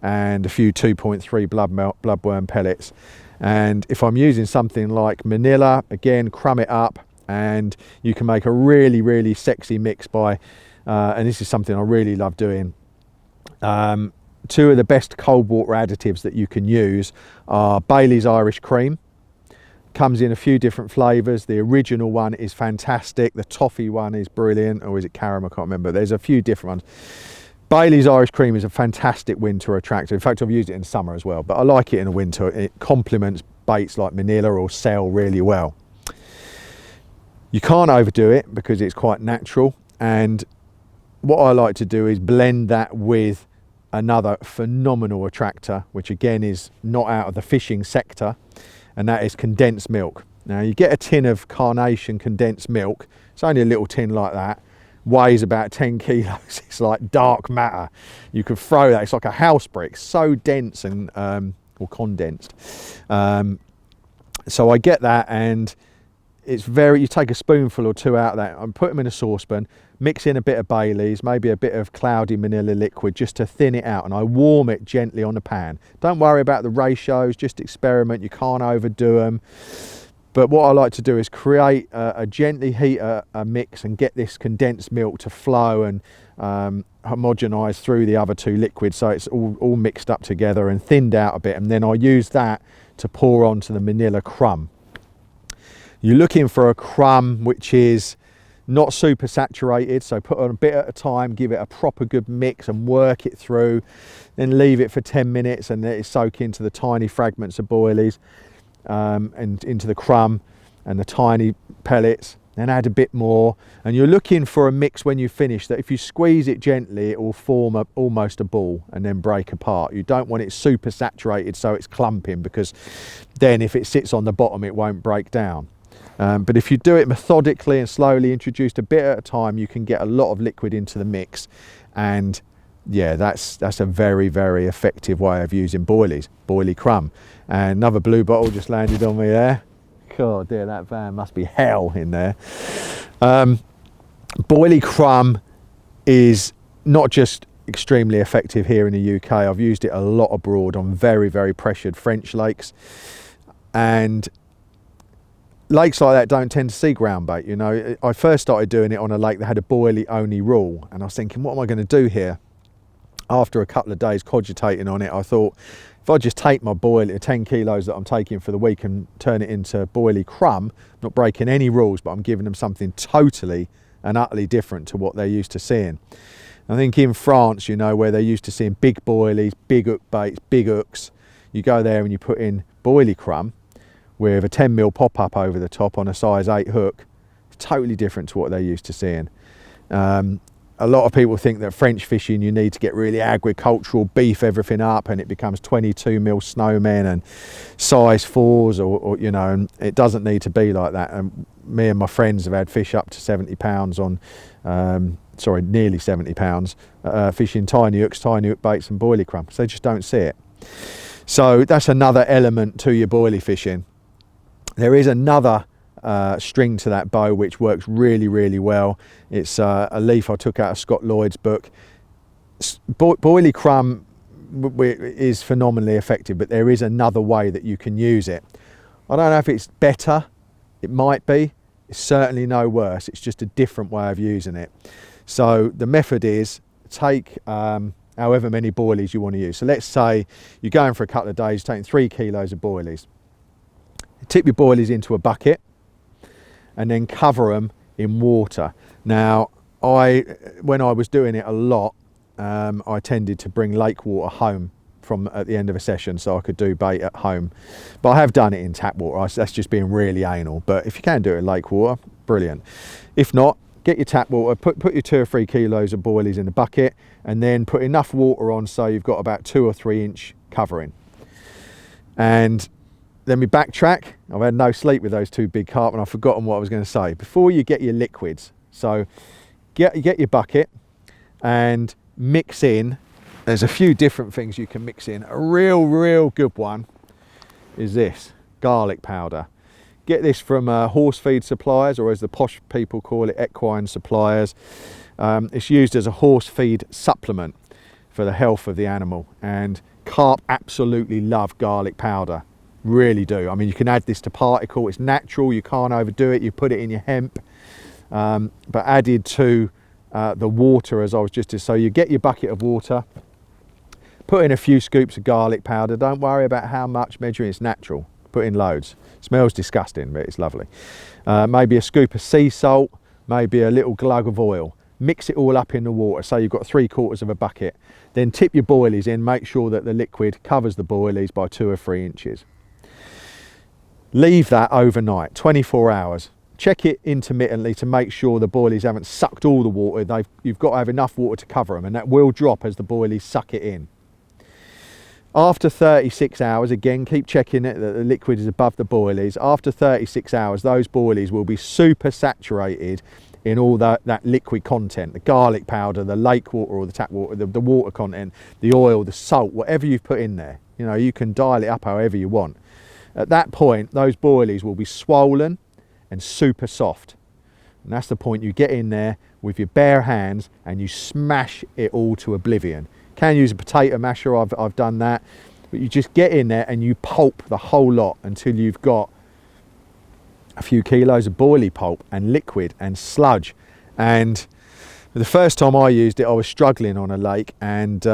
Speaker 1: and a few 2.3 bloodworm pellets. And if I'm using something like Manila, again, crumb it up, and you can make a really, really sexy mix by, and this is something I really love doing. 2 of the best cold water additives that you can use are Bailey's Irish Cream. Comes in a few different flavours. The original one is fantastic. The toffee one is brilliant. Or is it caram? I can't remember. There's a few different ones. Bailey's Irish Cream is a fantastic winter attractor. In fact, I've used it in summer as well, but I like it in the winter. It complements baits like Manila or 𝗙𝗹𝗹𝗆 really well. You can't overdo it because it's quite natural. And what I like to do is blend that with another phenomenal attractor, which again is not out of the fishing sector, and that is condensed milk. Now you get a tin of carnation condensed milk, it's only a little tin like that, weighs about 10 kilos, it's like dark matter. You could throw that, it's like a house brick, so dense and or condensed. So I get that, and it's very, you take a spoonful or 2 out of that and put them in a saucepan, mix in a bit of Bailey's, maybe a bit of cloudy Manila liquid just to thin it out, and I warm it gently on the pan. Don't worry about the ratios, just experiment, you can't overdo them. But what I like to do is create a gently heat a mix and get this condensed milk to flow and homogenise through the other 2 liquids, so it's all mixed up together and thinned out a bit, and then I use that to pour onto the Manila crumb. You're looking for a crumb which is not super saturated, so put on a bit at a time, give it a proper good mix and work it through, then leave it for 10 minutes and let it soak into the tiny fragments of boilies and into the crumb and the tiny pellets, then add a bit more. And you're looking for a mix when you finish that if you squeeze it gently, it will form almost a ball and then break apart. You don't want it super saturated so it's clumping, because then if it sits on the bottom it won't break down. But if you do it methodically and slowly, introduced a bit at a time, you can get a lot of liquid into the mix. And yeah, that's a very, very effective way of using boilies, boilie crumb. And another blue bottle just landed on me there. God dear, that van must be hell in there. Boilie crumb is not just extremely effective here in the UK. I've used it a lot abroad on very, very pressured French lakes. And lakes like that don't tend to see ground bait. You know, I first started doing it on a lake that had a boilie only rule, and I was thinking, what am I going to do here? After a couple of days cogitating on it, I thought, if I just take my boilie, 10 kilos that I'm taking for the week, and turn it into boilie crumb, not breaking any rules, but I'm giving them something totally and utterly different to what they're used to seeing. I think in France, you know, where they're used to seeing big boilies, big hookbaits, big hooks, you go there and you put in boilie crumb with a 10mm pop-up over the top on a size 8 hook. It's totally different to what they're used to seeing. a lot of people think that French fishing, you need to get really agricultural, beef everything up, and it becomes 22mm snowmen and size 4s, or you know, and it doesn't need to be like that. And me and my friends have had fish up to 70 pounds on, sorry, nearly 70 pounds, fishing tiny hooks, tiny hook baits and boilie crumb. So they just don't see it. So that's another element to your boilie fishing. There is another string to that bow which works really, really well. It's a leaf I took out of Scott Lloyd's book. Boilie crumb is phenomenally effective, but there is another way that you can use it. I don't know if it's better, it might be. It's certainly no worse, it's just a different way of using it. So the method is take however many boilies you want to use. So let's say you're going for a couple of days, taking 3 kilos of boilies. Tip your boilies into a bucket and then cover them in water. Now, when I was doing it a lot, I tended to bring lake water home from at the end of a session so I could do bait at home. But I have done it in tap water. That's just being really anal. But if you can do it in lake water, brilliant. If not, get your tap water, put your 2 or 3 kilos of boilies in the bucket, and then put enough water on so you've got about 2 or 3 inch covering. And then we backtrack. I've had no sleep with those 2 big carp and I've forgotten what I was going to say. Before you get your liquids, so get your bucket and mix in. There's a few different things you can mix in. A real good one is this, garlic powder. Get this from horse feed suppliers, or as the posh people call it, equine suppliers. It's used as a horse feed supplement for the health of the animal, and carp absolutely love garlic powder. Really do. I mean, you can add this to particle. It's natural. You can't overdo it. You put it in your hemp, but added to the water, as I was just. So you get your bucket of water, put in a few scoops of garlic powder. Don't worry about how much measuring. It's natural. Put in loads. Smells disgusting, but it's lovely. Maybe a scoop of sea salt. Maybe a little glug of oil. Mix it all up in the water. So you've got 3/4 of a bucket. Then tip your boilies in. Make sure that the liquid covers the boilies by 2 or 3 inches. Leave that overnight, 24 hours. Check it intermittently to make sure the boilies haven't sucked all the water. You've got to have enough water to cover them, and that will drop as the boilies suck it in. After 36 hours, again, keep checking it that the liquid is above the boilies. After 36 hours, those boilies will be super saturated in all that liquid content, the garlic powder, the lake water or the tap water, the water content, the oil, the salt, whatever you've put in there. You know, you can dial it up however you want. At that point, those boilies will be swollen and super soft. And that's the point. You get in there with your bare hands and you smash it all to oblivion. Can use a potato masher, I've done that. But you just get in there and you pulp the whole lot until you've got a few kilos of boilie pulp and liquid and sludge. And the first time I used it, I was struggling on a lake, and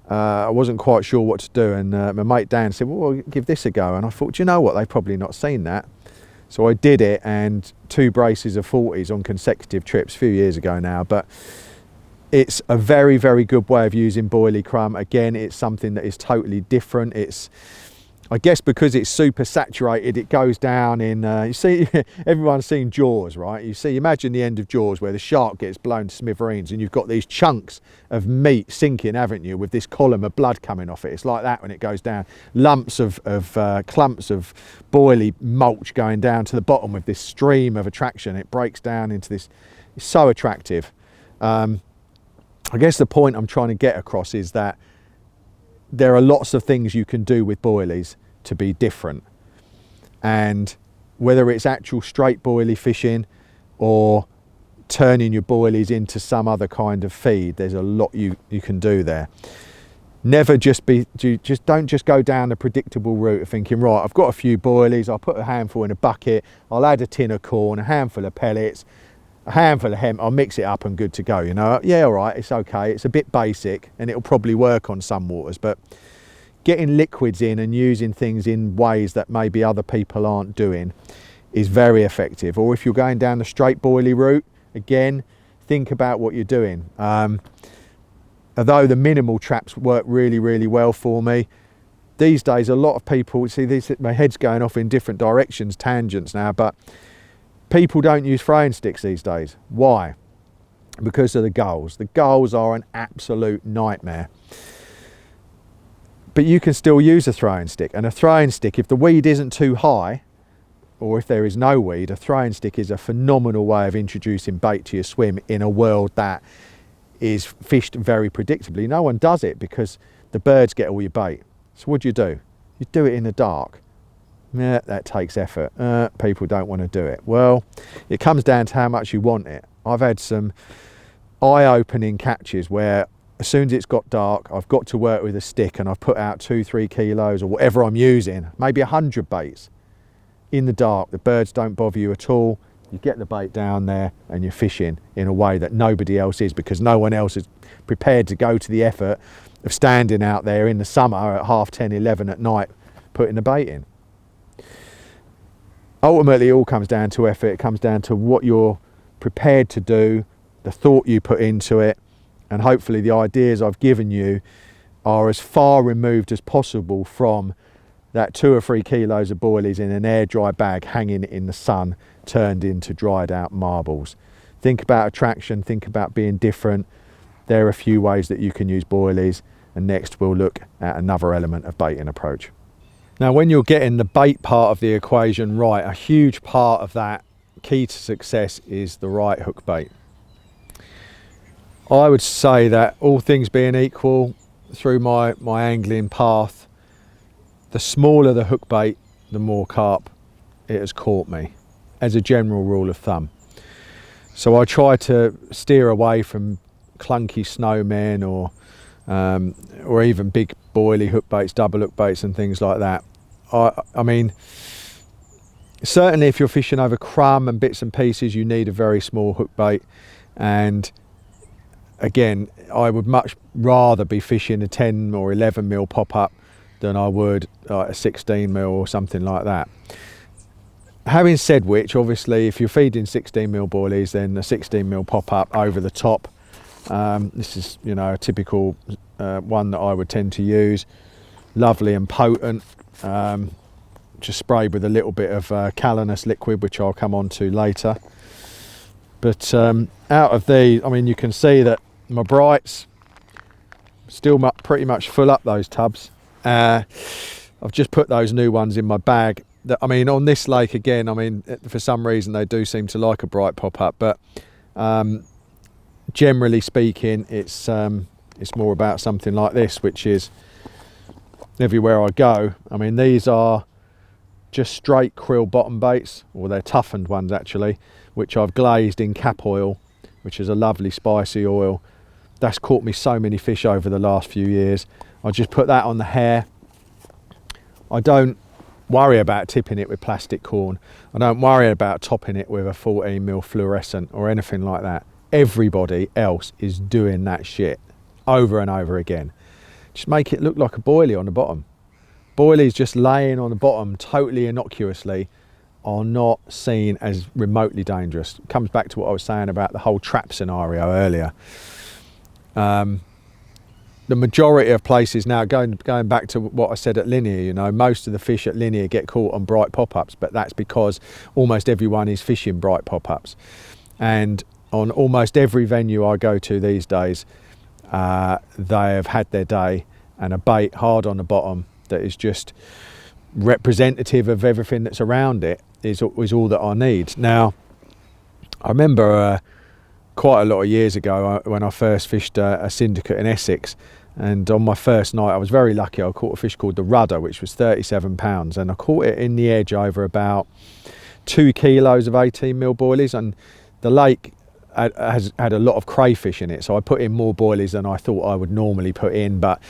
Speaker 1: I wasn't quite sure what to do, and my mate Dan said, well, give this a go. And I thought, do you know what, they've probably not seen that. So I did it, and 2 braces of 40s on consecutive trips a few years ago now. But it's a very good way of using boilie crumb. Again, it's something that is totally different. It's, I guess because it's super saturated, it goes down in, you see, everyone's seen Jaws, right? You see, imagine the end of Jaws where the shark gets blown to smithereens and you've got these chunks of meat sinking, haven't you, with this column of blood coming off it. It's like that when it goes down. Lumps of clumps of boilie mulch going down to the bottom with this stream of attraction. It breaks down into this, it's so attractive. I guess the point I'm trying to get across is that there are lots of things you can do with boilies to be different, and whether it's actual straight boilie fishing or turning your boilies into some other kind of feed, there's a lot you can do there. Never just don't just go down the predictable route of thinking, right, I've got a few boilies, I'll put a handful in a bucket, I'll add a tin of corn, a handful of pellets, a handful of hemp, I'll mix it up and good to go, you know. Yeah, all right, it's okay, it's a bit basic and it'll probably work on some waters, but getting liquids in and using things in ways that maybe other people aren't doing is very effective. Or if you're going down the straight boilie route, again, think about what you're doing. Although the minimal traps work really well for me, these days a lot of people, see this, my head's going off in different directions, tangents now, but people don't use throwing sticks these days. Why? because of the gulls. The gulls are an absolute nightmare. But you can still use a throwing stick, and a throwing stick, if the weed isn't too high, or if there is no weed, a throwing stick is a phenomenal way of introducing bait to your swim in a world that is fished very predictably. No one does it because the birds get all your bait. So what do? You do it in the dark. Yeah, that takes effort. People don't want to do it. Well, it comes down to how much you want it. I've had some eye-opening catches where as soon as it's got dark, I've got to work with a stick and I've put out 2-3 kilos or whatever I'm using, maybe 100 baits in the dark. The birds don't bother you at all. You get the bait down there and you're fishing in a way that nobody else is, because no one else is prepared to go to the effort of standing out there in the summer at 10:30, 11 at night putting the bait in. Ultimately, it all comes down to effort. It comes down to what you're prepared to do, the thought you put into it, and hopefully the ideas I've given you are as far removed as possible from that 2 or 3 kilos of boilies in an air dry bag hanging in the sun turned into dried out marbles. Think about attraction, think about being different. There are a few ways that you can use boilies, and next we'll look at another element of baiting approach. Now, when you're getting the bait part of the equation right, a huge part of that key to success is the right hook bait. I would say that all things being equal, through my angling path, the smaller the hook bait, the more carp it has caught me, as a general rule of thumb. So I try to steer away from clunky snowmen or even big boilie hook baits, double hook baits and things like that. I mean, certainly if you're fishing over crumb and bits and pieces, you need a very small hook bait. And again, I would much rather be fishing a 10 or 11 mil pop-up than I would a 16 mil or something like that. Having said which, obviously if you're feeding 16 mil boilies, then a 16 mil pop-up over the top. This is, you know, a typical one that I would tend to use. Lovely and potent, just sprayed with a little bit of 𝗙𝗵𝗀𝗆ce liquid, which I'll come on to later. But out of these, I mean, you can see that my brights still pretty much full up those tubs. I've just put those new ones in my bag. I mean, on this lake again, I mean, for some reason they do seem to like a bright pop-up, but generally speaking, it's more about something like this, which is everywhere I go. I mean, these are just straight krill bottom baits, or they're toughened ones actually, which I've glazed in cap oil, which is a lovely spicy oil. That's caught me so many fish over the last few years. I just put that on the hair. I don't worry about tipping it with plastic corn. I don't worry about topping it with a 14 mil fluorescent or anything like that. Everybody else is doing that shit over and over again. Just make it look like a boilie on the bottom. Boilies just laying on the bottom totally innocuously are not seen as remotely dangerous. It comes back to what I was saying about the whole trap scenario earlier. The majority of places now, going back to what I said at Linear, you know, most of the fish at Linear get caught on bright pop-ups, but that's because almost everyone is fishing bright pop-ups. And on almost every venue I go to these days, they have had their day, and a bait hard on the bottom that is just representative of everything that's around it is all that I need. Now, I remember quite a lot of years ago when I first fished a syndicate in Essex, and on my first night I was very lucky. I caught a fish called the rudder, which was 37 pounds, and I caught it in the edge over about 2 kilos of 18 mil boilies, and the lake has had a lot of crayfish in it, so I put in more boilies than I thought I would normally put in. But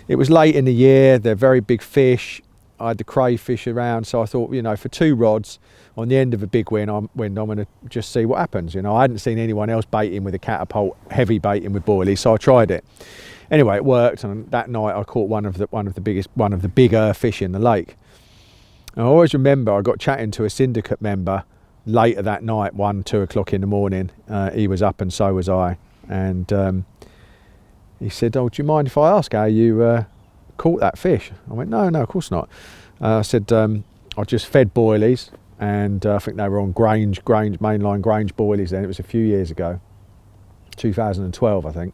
Speaker 1: it was late in the year, they're very big fish. I had the crayfish around, so I thought, you know, for 2 rods on the end of a big wind, I'm going to just see what happens. You know, I hadn't seen anyone else baiting with a catapult, heavy baiting with boilies, so I tried it. Anyway, it worked, and that night I caught one of the bigger fish in the lake. And I always remember I got chatting to a syndicate member later that night, 1-2 o'clock in the morning. He was up and so was I, and he said, "Oh, do you mind if I ask how you caught that fish?" I went, no, of course not. I said, I just fed boilies, and I think they were on Grange mainline Grange boilies then. It was a few years ago. 2012, I think.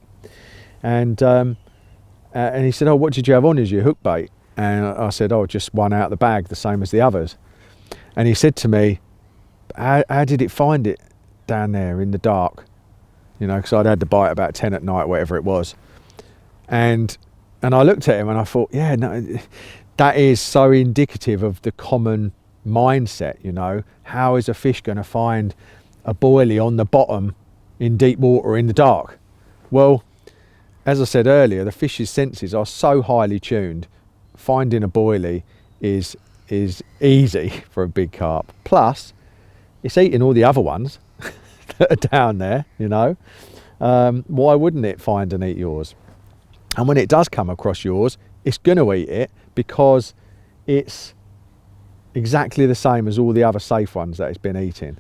Speaker 1: And he said, "Oh, what did you have on as your hook bait?" And I said, "Oh, just one out of the bag, the same as the others." And he said to me, how did it find it down there in the dark? You know, because I'd had the bite about 10 at night, whatever it was. And I looked at him and I thought, yeah, no, that is so indicative of the common mindset, you know. How is a fish going to find a boilie on the bottom in deep water in the dark? Well, as I said earlier, the fish's senses are so highly tuned. Finding a boilie is easy for a big carp. Plus, it's eating all the other ones that are down there, you know. Why wouldn't it find and eat yours? And when it does come across yours, it's going to eat it because it's exactly the same as all the other safe ones that it's been eating.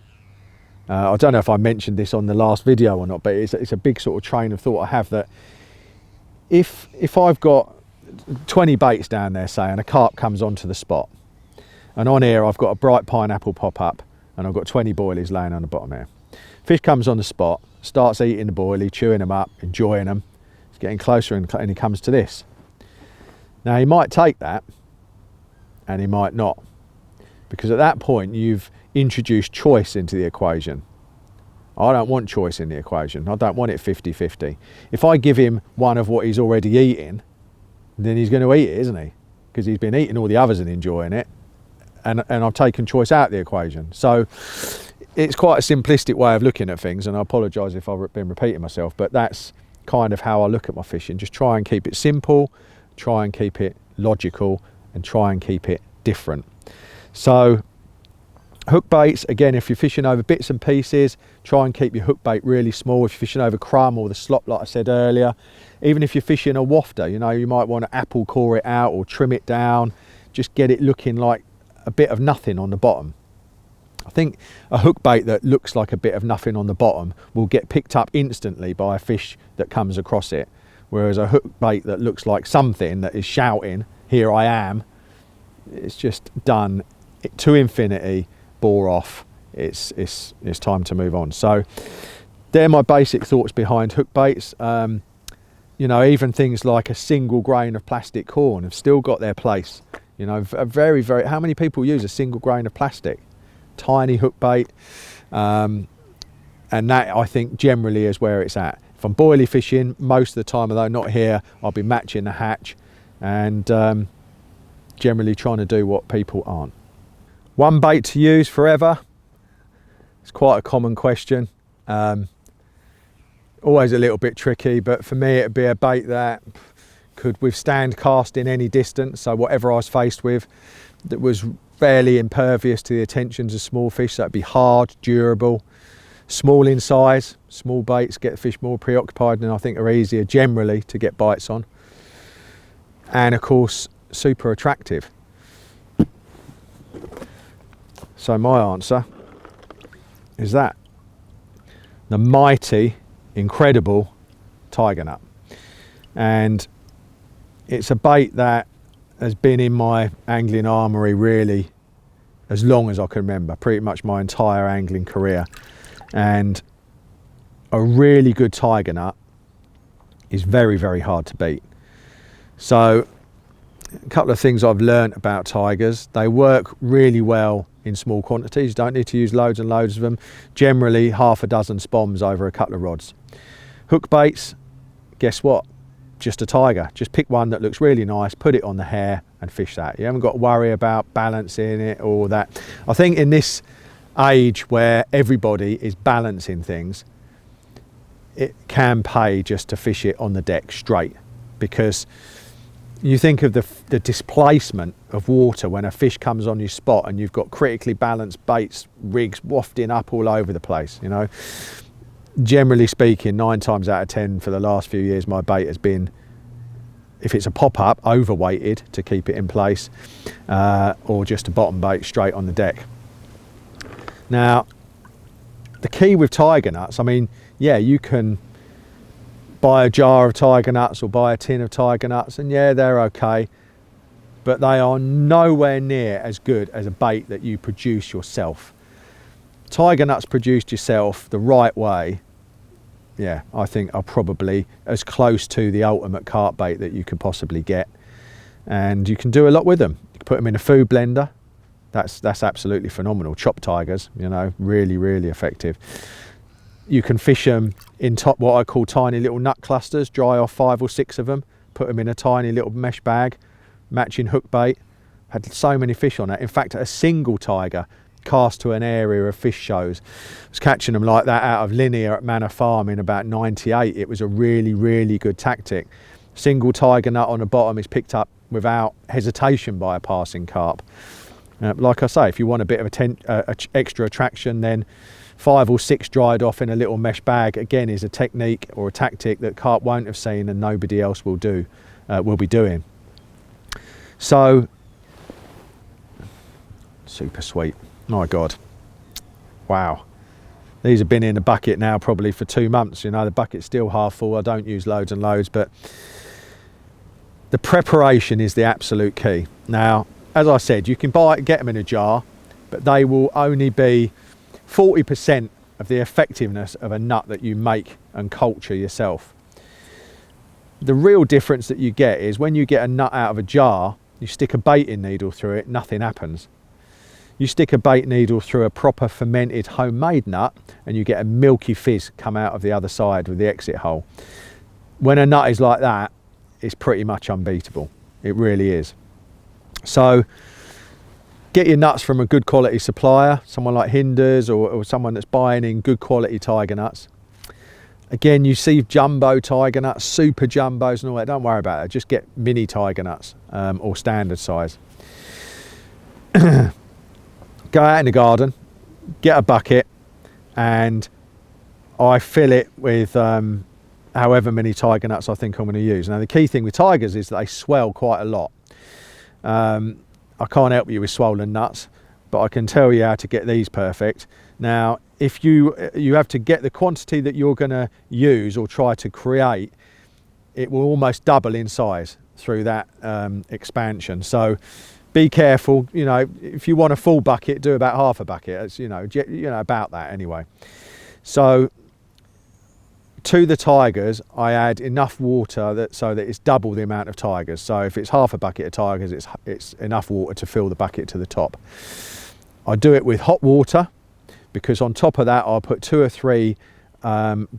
Speaker 1: I don't know if I mentioned this on the last video or not, but it's a big sort of train of thought I have, that if I've got 20 baits down there, say, and a carp comes onto the spot, and on here I've got a bright pineapple pop up and I've got 20 boilies laying on the bottom here. Fish comes on the spot, starts eating the boilie, chewing them up, enjoying them. It's getting closer and he comes to this. Now he might take that and he might not, because at that point you've introduced choice into the equation. I don't want choice in the equation. I don't want it 50-50. If I give him one of what he's already eating, then he's going to eat it, isn't he? Because he's been eating all the others and enjoying it, and I've taken choice out of the equation. So it's quite a simplistic way of looking at things, and I apologise if I've been repeating myself, but that's kind of how I look at my fishing. Just try and keep it simple, try and keep it logical, and try and keep it different. So hook baits, again, if you're fishing over bits and pieces, try and keep your hook bait really small. If you're fishing over crumb or the slop, like I said earlier, even if you're fishing a wafter, you know, you might want to apple core it out or trim it down, just get it looking like a bit of nothing on the bottom. I think a hook bait that looks like a bit of nothing on the bottom will get picked up instantly by a fish that comes across it, whereas a hook bait that looks like something that is shouting, "Here I am," it's just done to infinity, bore off, it's time to move on. So they're my basic thoughts behind hook baits. You know, even things like a single grain of plastic corn have still got their place. You know, very, how many people use a single grain of plastic? Tiny hook bait, and that I think generally is where it's at. If I'm boilie fishing, most of the time, although not here, I'll be matching the hatch and generally trying to do what people aren't. One bait to use forever. It's quite a common question. Always a little bit tricky, but for me it'd be a bait that could withstand casting any distance. So whatever I was faced with that was fairly impervious to the attentions of small fish, so it'd be hard, durable, small in size. Small baits get the fish more preoccupied and I think are easier generally to get bites on. And of course, super attractive. So my answer is that. The mighty, incredible tiger nut. And it's a bait that has been in my angling armoury really as long as I can remember, pretty much my entire angling career. And a really good tiger nut is very, very hard to beat. So a couple of things I've learned about tigers: they work really well in small quantities. You don't need to use loads and loads of them. Generally half a dozen spoms over a couple of rods. Hook baits, guess what? Just a tiger. Just pick one that looks really nice, put it on the hair and fish that. You haven't got to worry about balancing it or that. I think in this age where everybody is balancing things, it can pay just to fish it on the deck straight, because you think of the displacement of water when a fish comes on your spot and you've got critically balanced baits, rigs wafting up all over the place, you know. Generally speaking, 9 times out of 10 for the last few years, my bait has been, if it's a pop-up, overweighted to keep it in place, or just a bottom bait straight on the deck. Now, the key with tiger nuts, I mean, yeah, you can buy a jar of tiger nuts or buy a tin of tiger nuts, and yeah, they're okay, but they are nowhere near as good as a bait that you produce yourself. Tiger nuts produced yourself the right way yeah, I think are probably as close to the ultimate carp bait that you could possibly get. And you can do a lot with them. You can put them in a food blender. That's absolutely phenomenal. Chopped tigers, you know, really, really effective. You can fish them in what I call tiny little nut clusters, dry off 5 or 6 of them, put them in a tiny little mesh bag, matching hook bait. Had so many fish on that. In fact, a single tiger cast to an area of fish shows. I was catching them like that out of linear at Manor Farm in about 98. It was a really, really good tactic. Single tiger nut on the bottom is picked up without hesitation by a passing carp. Like I say, if you want a bit of extra attraction, then 5 or 6 dried off in a little mesh bag, again, is a technique or a tactic that carp won't have seen and nobody else will be doing. So, super sweet. My God. Wow. These have been in the bucket now probably for 2 months. You know, the bucket's still half full. I don't use loads and loads, but the preparation is the absolute key. Now, as I said, you can get them in a jar, but they will only be 40% of the effectiveness of a nut that you make and culture yourself. The real difference that you get is when you get a nut out of a jar, you stick a baiting needle through it, nothing happens. You stick a bait needle through a proper fermented homemade nut and you get a milky fizz come out of the other side with the exit hole. When a nut is like that, it's pretty much unbeatable. It really is. So get your nuts from a good quality supplier, someone like Hinders or someone that's buying in good quality tiger nuts. Again, you see jumbo tiger nuts, super jumbos and all that, don't worry about it. Just get mini tiger nuts or standard size. Go out in the garden, get a bucket, and I fill it with however many tiger nuts I think I'm going to use. Now the key thing with tigers is that they swell quite a lot. I can't help you with swollen nuts, but I can tell you how to get these perfect. Now, if you have to get the quantity that you're going to use or try to create, it will almost double in size through that expansion. So be careful. You know, if you want a full bucket, do about half a bucket. It's, you know about that anyway. So to the tigers, I add enough water so that it's double the amount of tigers. So if it's half a bucket of tigers, it's enough water to fill the bucket to the top. I do it with hot water because on top of that, I'll put 2 or 3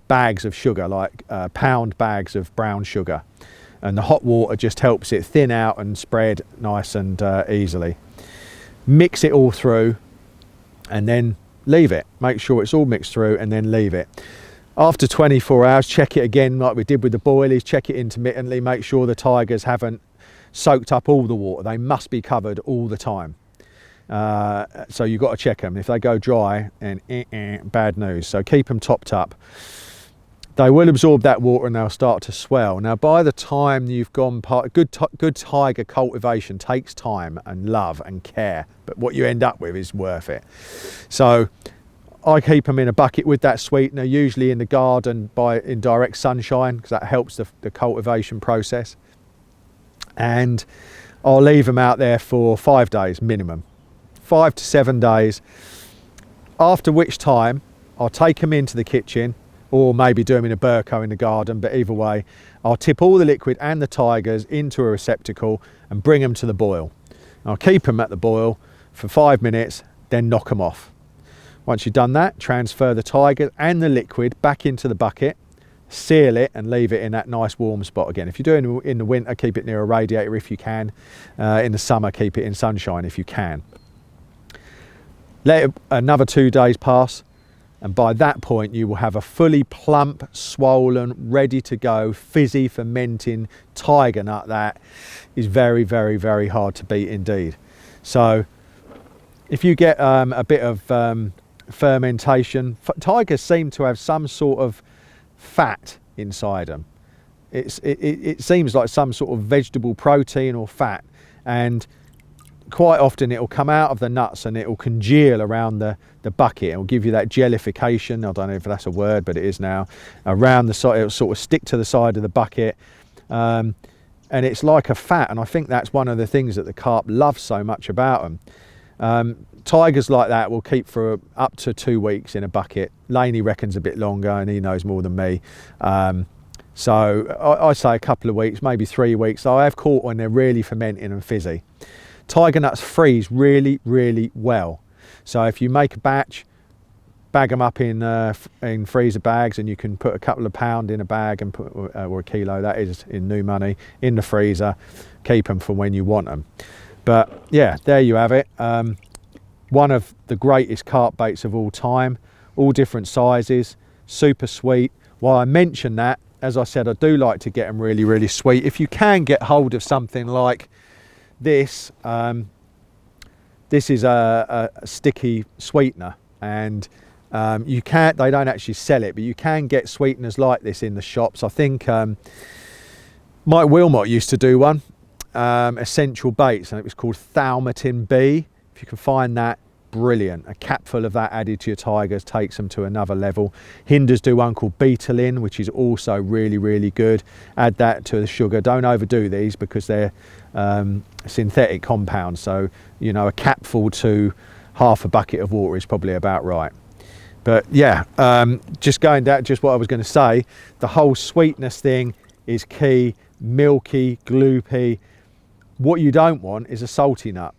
Speaker 1: bags of sugar, like pound bags of brown sugar. And the hot water just helps it thin out and spread nice and easily. Mix it all through and then leave it. Make sure it's all mixed through and then leave it. After 24 hours, check it again like we did with the boilies, check it intermittently, make sure the tigers haven't soaked up all the water. They must be covered all the time. So you've got to check them. If they go dry, and bad news. So keep them topped up. They will absorb that water and they'll start to swell. Now, by the time you've gone good tiger cultivation takes time and love and care, but what you end up with is worth it. So I keep them in a bucket with that sweetener, usually in the garden in direct sunshine, because that helps the cultivation process. And I'll leave them out there for 5 days minimum, 5 to 7 days, after which time I'll take them into the kitchen, or maybe do them in a burko in the garden, but either way, I'll tip all the liquid and the tigers into a receptacle and bring them to the boil. I'll keep them at the boil for 5 minutes, then knock them off. Once you've done that, transfer the tiger and the liquid back into the bucket, seal it and leave it in that nice warm spot again. If you're doing it in the winter, keep it near a radiator if you can. In the summer, keep it in sunshine if you can. Let it another 2 days pass, and by that point you will have a fully plump, swollen, ready to go, fizzy, fermenting tiger nut that is very, very, very hard to beat indeed. So if you get a bit of fermentation, tigers seem to have some sort of fat inside them. It seems like some sort of vegetable protein or fat, and quite often it will come out of the nuts and it will congeal around the bucket. It will give you that jellification, I don't know if that's a word, but it is now, around the side. It will sort of stick to the side of the bucket, and it's like a fat, and I think that's one of the things that the carp love so much about them. tigers like that will keep for up to 2 weeks in a bucket. Laney reckons a bit longer, and he knows more than me. So I say a couple of weeks, maybe 3 weeks. I have caught when they're really fermenting and fizzy. Tiger nuts freeze really, really well. So if you make a batch, bag them up in freezer bags, and you can put a couple of pound in a bag and put, or a kilo, that is in new money, in the freezer. Keep them for when you want them. But yeah, there you have it. One of the greatest carp baits of all time, all different sizes, super sweet. While I mention that, as I said, I do like to get them really, really sweet. If you can get hold of something like this, this is a sticky sweetener, and they don't actually sell it, but you can get sweeteners like this in the shops. I think Mike Wilmot used to do one, Essential Baits, and it was called 𝗷𝗵𝗶𝘀. If you can find that, brilliant. A capful of that added to your tigers takes them to another level. Hinders do one called betalin, which is also really, really good. Add that to the sugar. Don't overdo these because they're synthetic compounds, so you know, a capful to half a bucket of water is probably about right. But yeah, just going down, just what I was going to say, the whole sweetness thing is key. Milky, gloopy. What you don't want is a salty nut.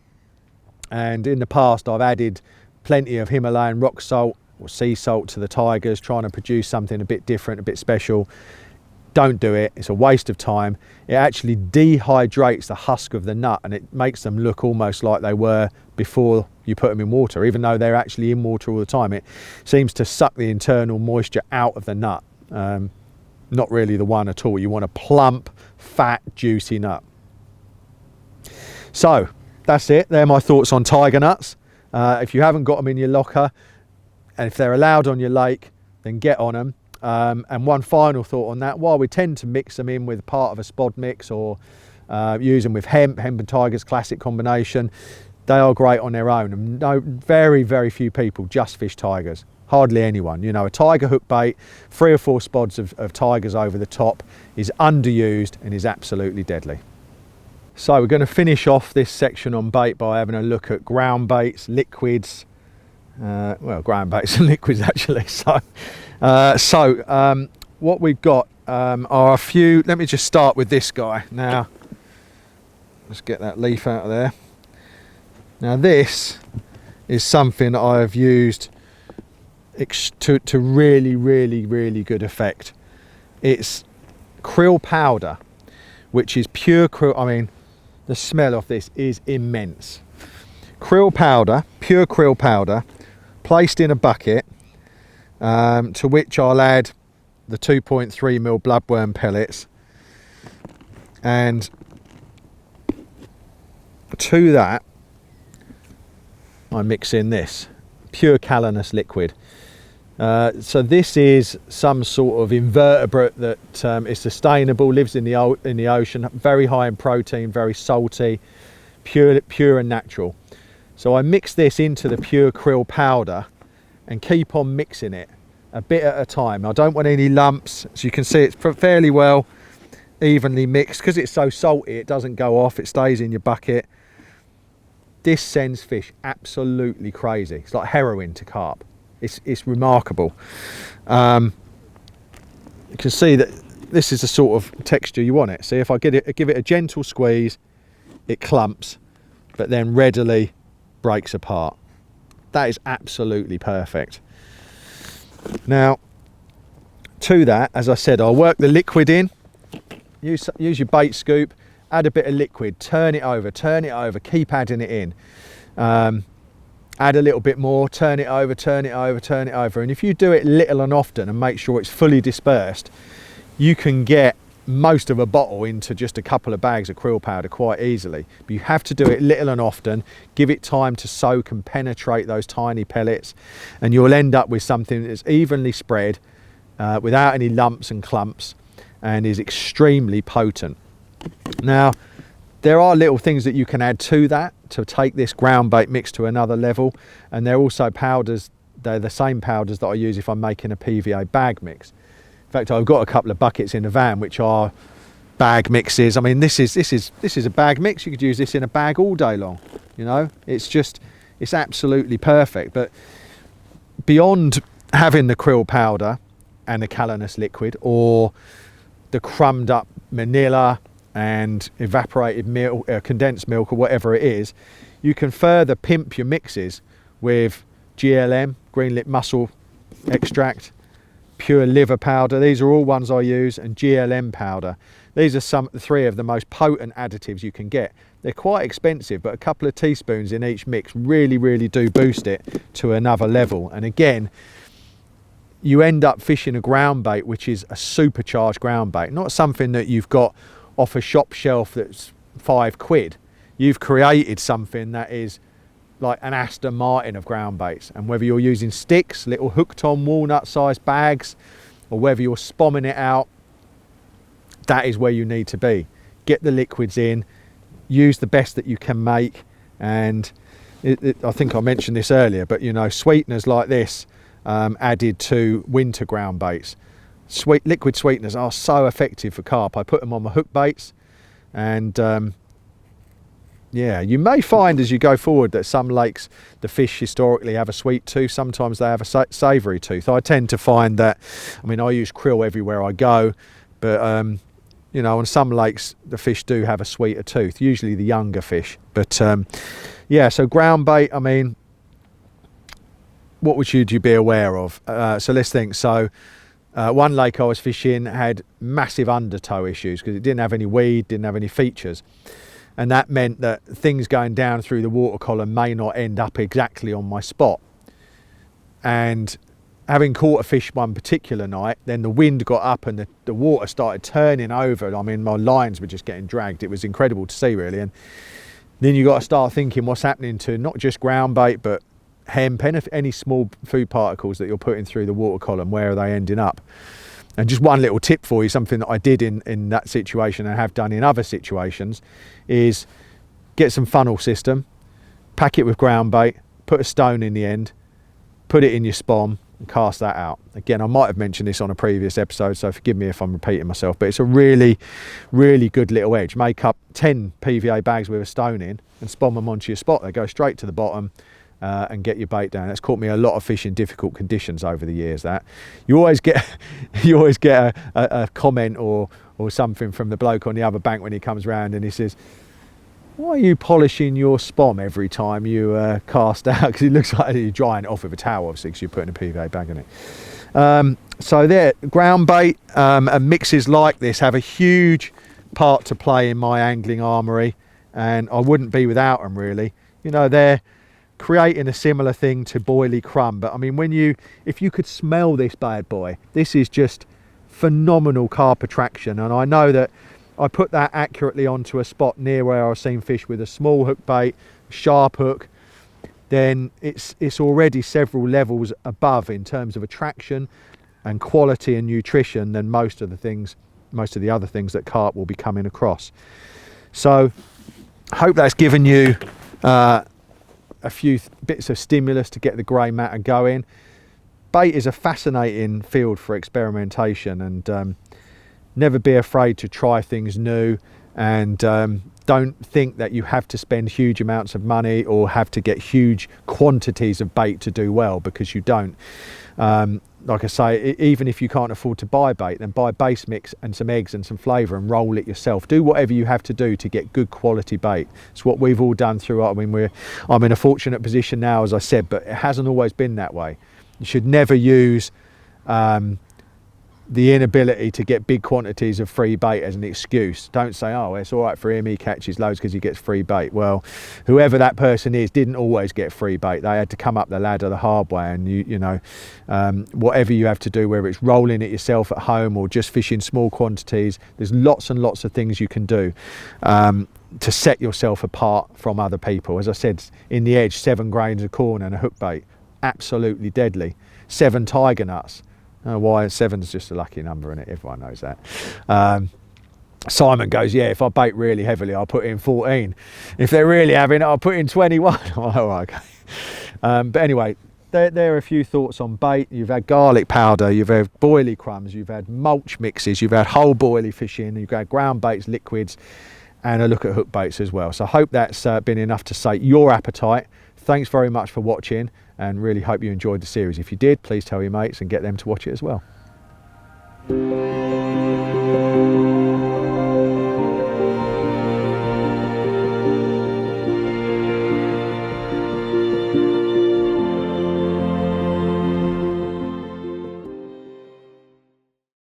Speaker 1: And in the past, I've added plenty of Himalayan rock salt or sea salt to the tigers, trying to produce something a bit different, a bit special. Don't do it. It's a waste of time. It actually dehydrates the husk of the nut, and it makes them look almost like they were before you put them in water, even though they're actually in water all the time. It seems to suck the internal moisture out of the nut. Not really the one at all. You want a plump, fat, juicy nut. So that's it. They're my thoughts on tiger nuts. If you haven't got them in your locker, and if they're allowed on your lake, then get on them. And one final thought on that, while we tend to mix them in with part of a spod mix, or use them with hemp and tigers, classic combination, they are great on their own. And very, very few people just fish tigers. Hardly anyone. You know, a tiger hook bait, 3 or 4 spods of tigers over the top is underused and is absolutely deadly. So we're going to finish off this section on bait by having a look at ground baits, liquids, well, ground baits and liquids actually. So what we've got are a few. Let me just start with this guy. Now, let's get that leaf out of there. Now this is something that I've used to really, really, really good effect. It's krill powder, which is pure krill. I mean, the smell of this is immense. Krill powder, pure krill powder, placed in a bucket, to which I'll add the 2.3mm bloodworm pellets, and to that I mix in this pure calinous liquid. So this is some sort of invertebrate that is sustainable, lives in the ocean, very high in protein, very salty, pure and natural. So I mix this into the pure krill powder and keep on mixing it a bit at a time. I don't want any lumps. As you can see, it's fairly well evenly mixed. Because it's so salty, it doesn't go off, it stays in your bucket. This sends fish absolutely crazy. It's like heroin to carp. It's remarkable. You can see that this is the sort of texture you want it. See, if I give it a gentle squeeze, it clumps, but then readily breaks apart. That is absolutely perfect. Now, to that, as I said, I'll work the liquid in. Use your bait scoop, add a bit of liquid, turn it over, keep adding it in. Add a little bit more, turn it over, and if you do it little and often and make sure it's fully dispersed, you can get most of a bottle into just a couple of bags of krill powder quite easily. But you have to do it little and often, give it time to soak and penetrate those tiny pellets, and you'll end up with something that's evenly spread, without any lumps and clumps, and is extremely potent. Now, there are little things that you can add to that to take this ground bait mix to another level, and they're also powders. They're the same powders that I use if I'm making a PVA bag mix. In fact, I've got a couple of buckets in the van which are bag mixes. I mean, this is a bag mix. You could use this in a bag all day long. You know, it's just it's absolutely perfect. But beyond having the krill powder and the calamus liquid, or the crumbed up manila and evaporated milk, condensed milk, or whatever it is, you can further pimp your mixes with GLM, green lip mussel extract, pure liver powder. These are all ones I use, and GLM powder. These are three of the most potent additives you can get. They're quite expensive, but a couple of teaspoons in each mix really do boost it to another level. And again, you end up fishing a ground bait which is a supercharged ground bait, not something that you've got off a shop shelf that's £5. You've created something that is like an Aston Martin of ground baits. And whether you're using sticks, little hooked on walnut sized bags, or whether you're spomming it out, that is where you need to be. Get the liquids in, use the best that you can make. And I think I mentioned this earlier, but you know, sweeteners like this added to winter ground baits, liquid sweeteners are so effective for carp. I put them on my hook baits, and yeah, you may find as you go forward that some lakes, the fish historically have a sweet tooth. Sometimes they have a savoury tooth. I tend to find that, I mean, I use krill everywhere I go, but you know, on some lakes the fish do have a sweeter tooth, usually the younger fish. But yeah, so ground bait, I mean, what should you be aware of? So let's think. So one lake I was fishing had massive undertow issues because it didn't have any weed, didn't have any features. And that meant that things going down through the water column may not end up exactly on my spot. And having caught a fish one particular night, then the wind got up and the water started turning over. I mean, my lines were just getting dragged. It was incredible to see, really. And then you got to start thinking what's happening to not just ground bait, but hemp, any small food particles that you're putting through the water column, where are they ending up? And just one little tip for you, something that I did in that situation and have done in other situations, is get some funnel system, pack it with ground bait, put a stone in the end, put it in your spom and cast that out. Again, I might have mentioned this on a previous episode, so forgive me if I'm repeating myself, but it's a really good little edge. Make up 10 PVA bags with a stone in and spom them onto your spot. They go straight to the bottom. And get your bait down. That's caught me a lot of fish in difficult conditions over the years. That you always get a comment or something from the bloke on the other bank when he comes round and he says, "Why are you polishing your spom every time you cast out?" Because it looks like you're drying it off with a towel, obviously, because you're putting a PVA bag in it. So there, ground bait and mixes like this have a huge part to play in my angling armoury, and I wouldn't be without them, really. You know, they're creating a similar thing to boilie crumb, but I mean, if you could smell this bad boy, this is just phenomenal carp attraction. And I know that I put that accurately onto a spot near where I've seen fish with a small hook bait, sharp hook, then it's already several levels above in terms of attraction and quality and nutrition than most of the other things that carp will be coming across. So I hope that's given you a few bits of stimulus to get the grey matter going. Bait is a fascinating field for experimentation, and never be afraid to try things new, and don't think that you have to spend huge amounts of money or have to get huge quantities of bait to do well, because you don't. Like I say, even if you can't afford to buy bait, then buy base mix and some eggs and some flavour and roll it yourself. Do whatever you have to do to get good quality bait. It's what we've all done throughout. I mean, I'm in a fortunate position now, as I said, but it hasn't always been that way. You should never use the inability to get big quantities of free bait as an excuse. Don't say, "Oh, it's all right for him, he catches loads because he gets free bait." Well, whoever that person is didn't always get free bait. They had to come up the ladder the hard way. And you know, whatever you have to do, whether it's rolling it yourself at home or just fishing small quantities, there's lots and lots of things you can do to set yourself apart from other people. As I said, in the edge, 7 grains of corn and a hook bait, absolutely deadly. 7 tiger nuts. Why 7's just a lucky number, in it, everyone knows that. Simon goes, "Yeah, if I bait really heavily, I'll put in 14. If they're really having it, I'll put in 21. All right, okay. But anyway, there are a few thoughts on bait. You've had garlic powder, you've had boilie crumbs, you've had mulch mixes, you've had whole boilie fishing, you've had ground baits, liquids, and a look at hook baits as well. So I hope that's been enough to sate your appetite Thanks very much for watching, and really hope you enjoyed the series. If you did, please tell your mates and get them to watch it as well.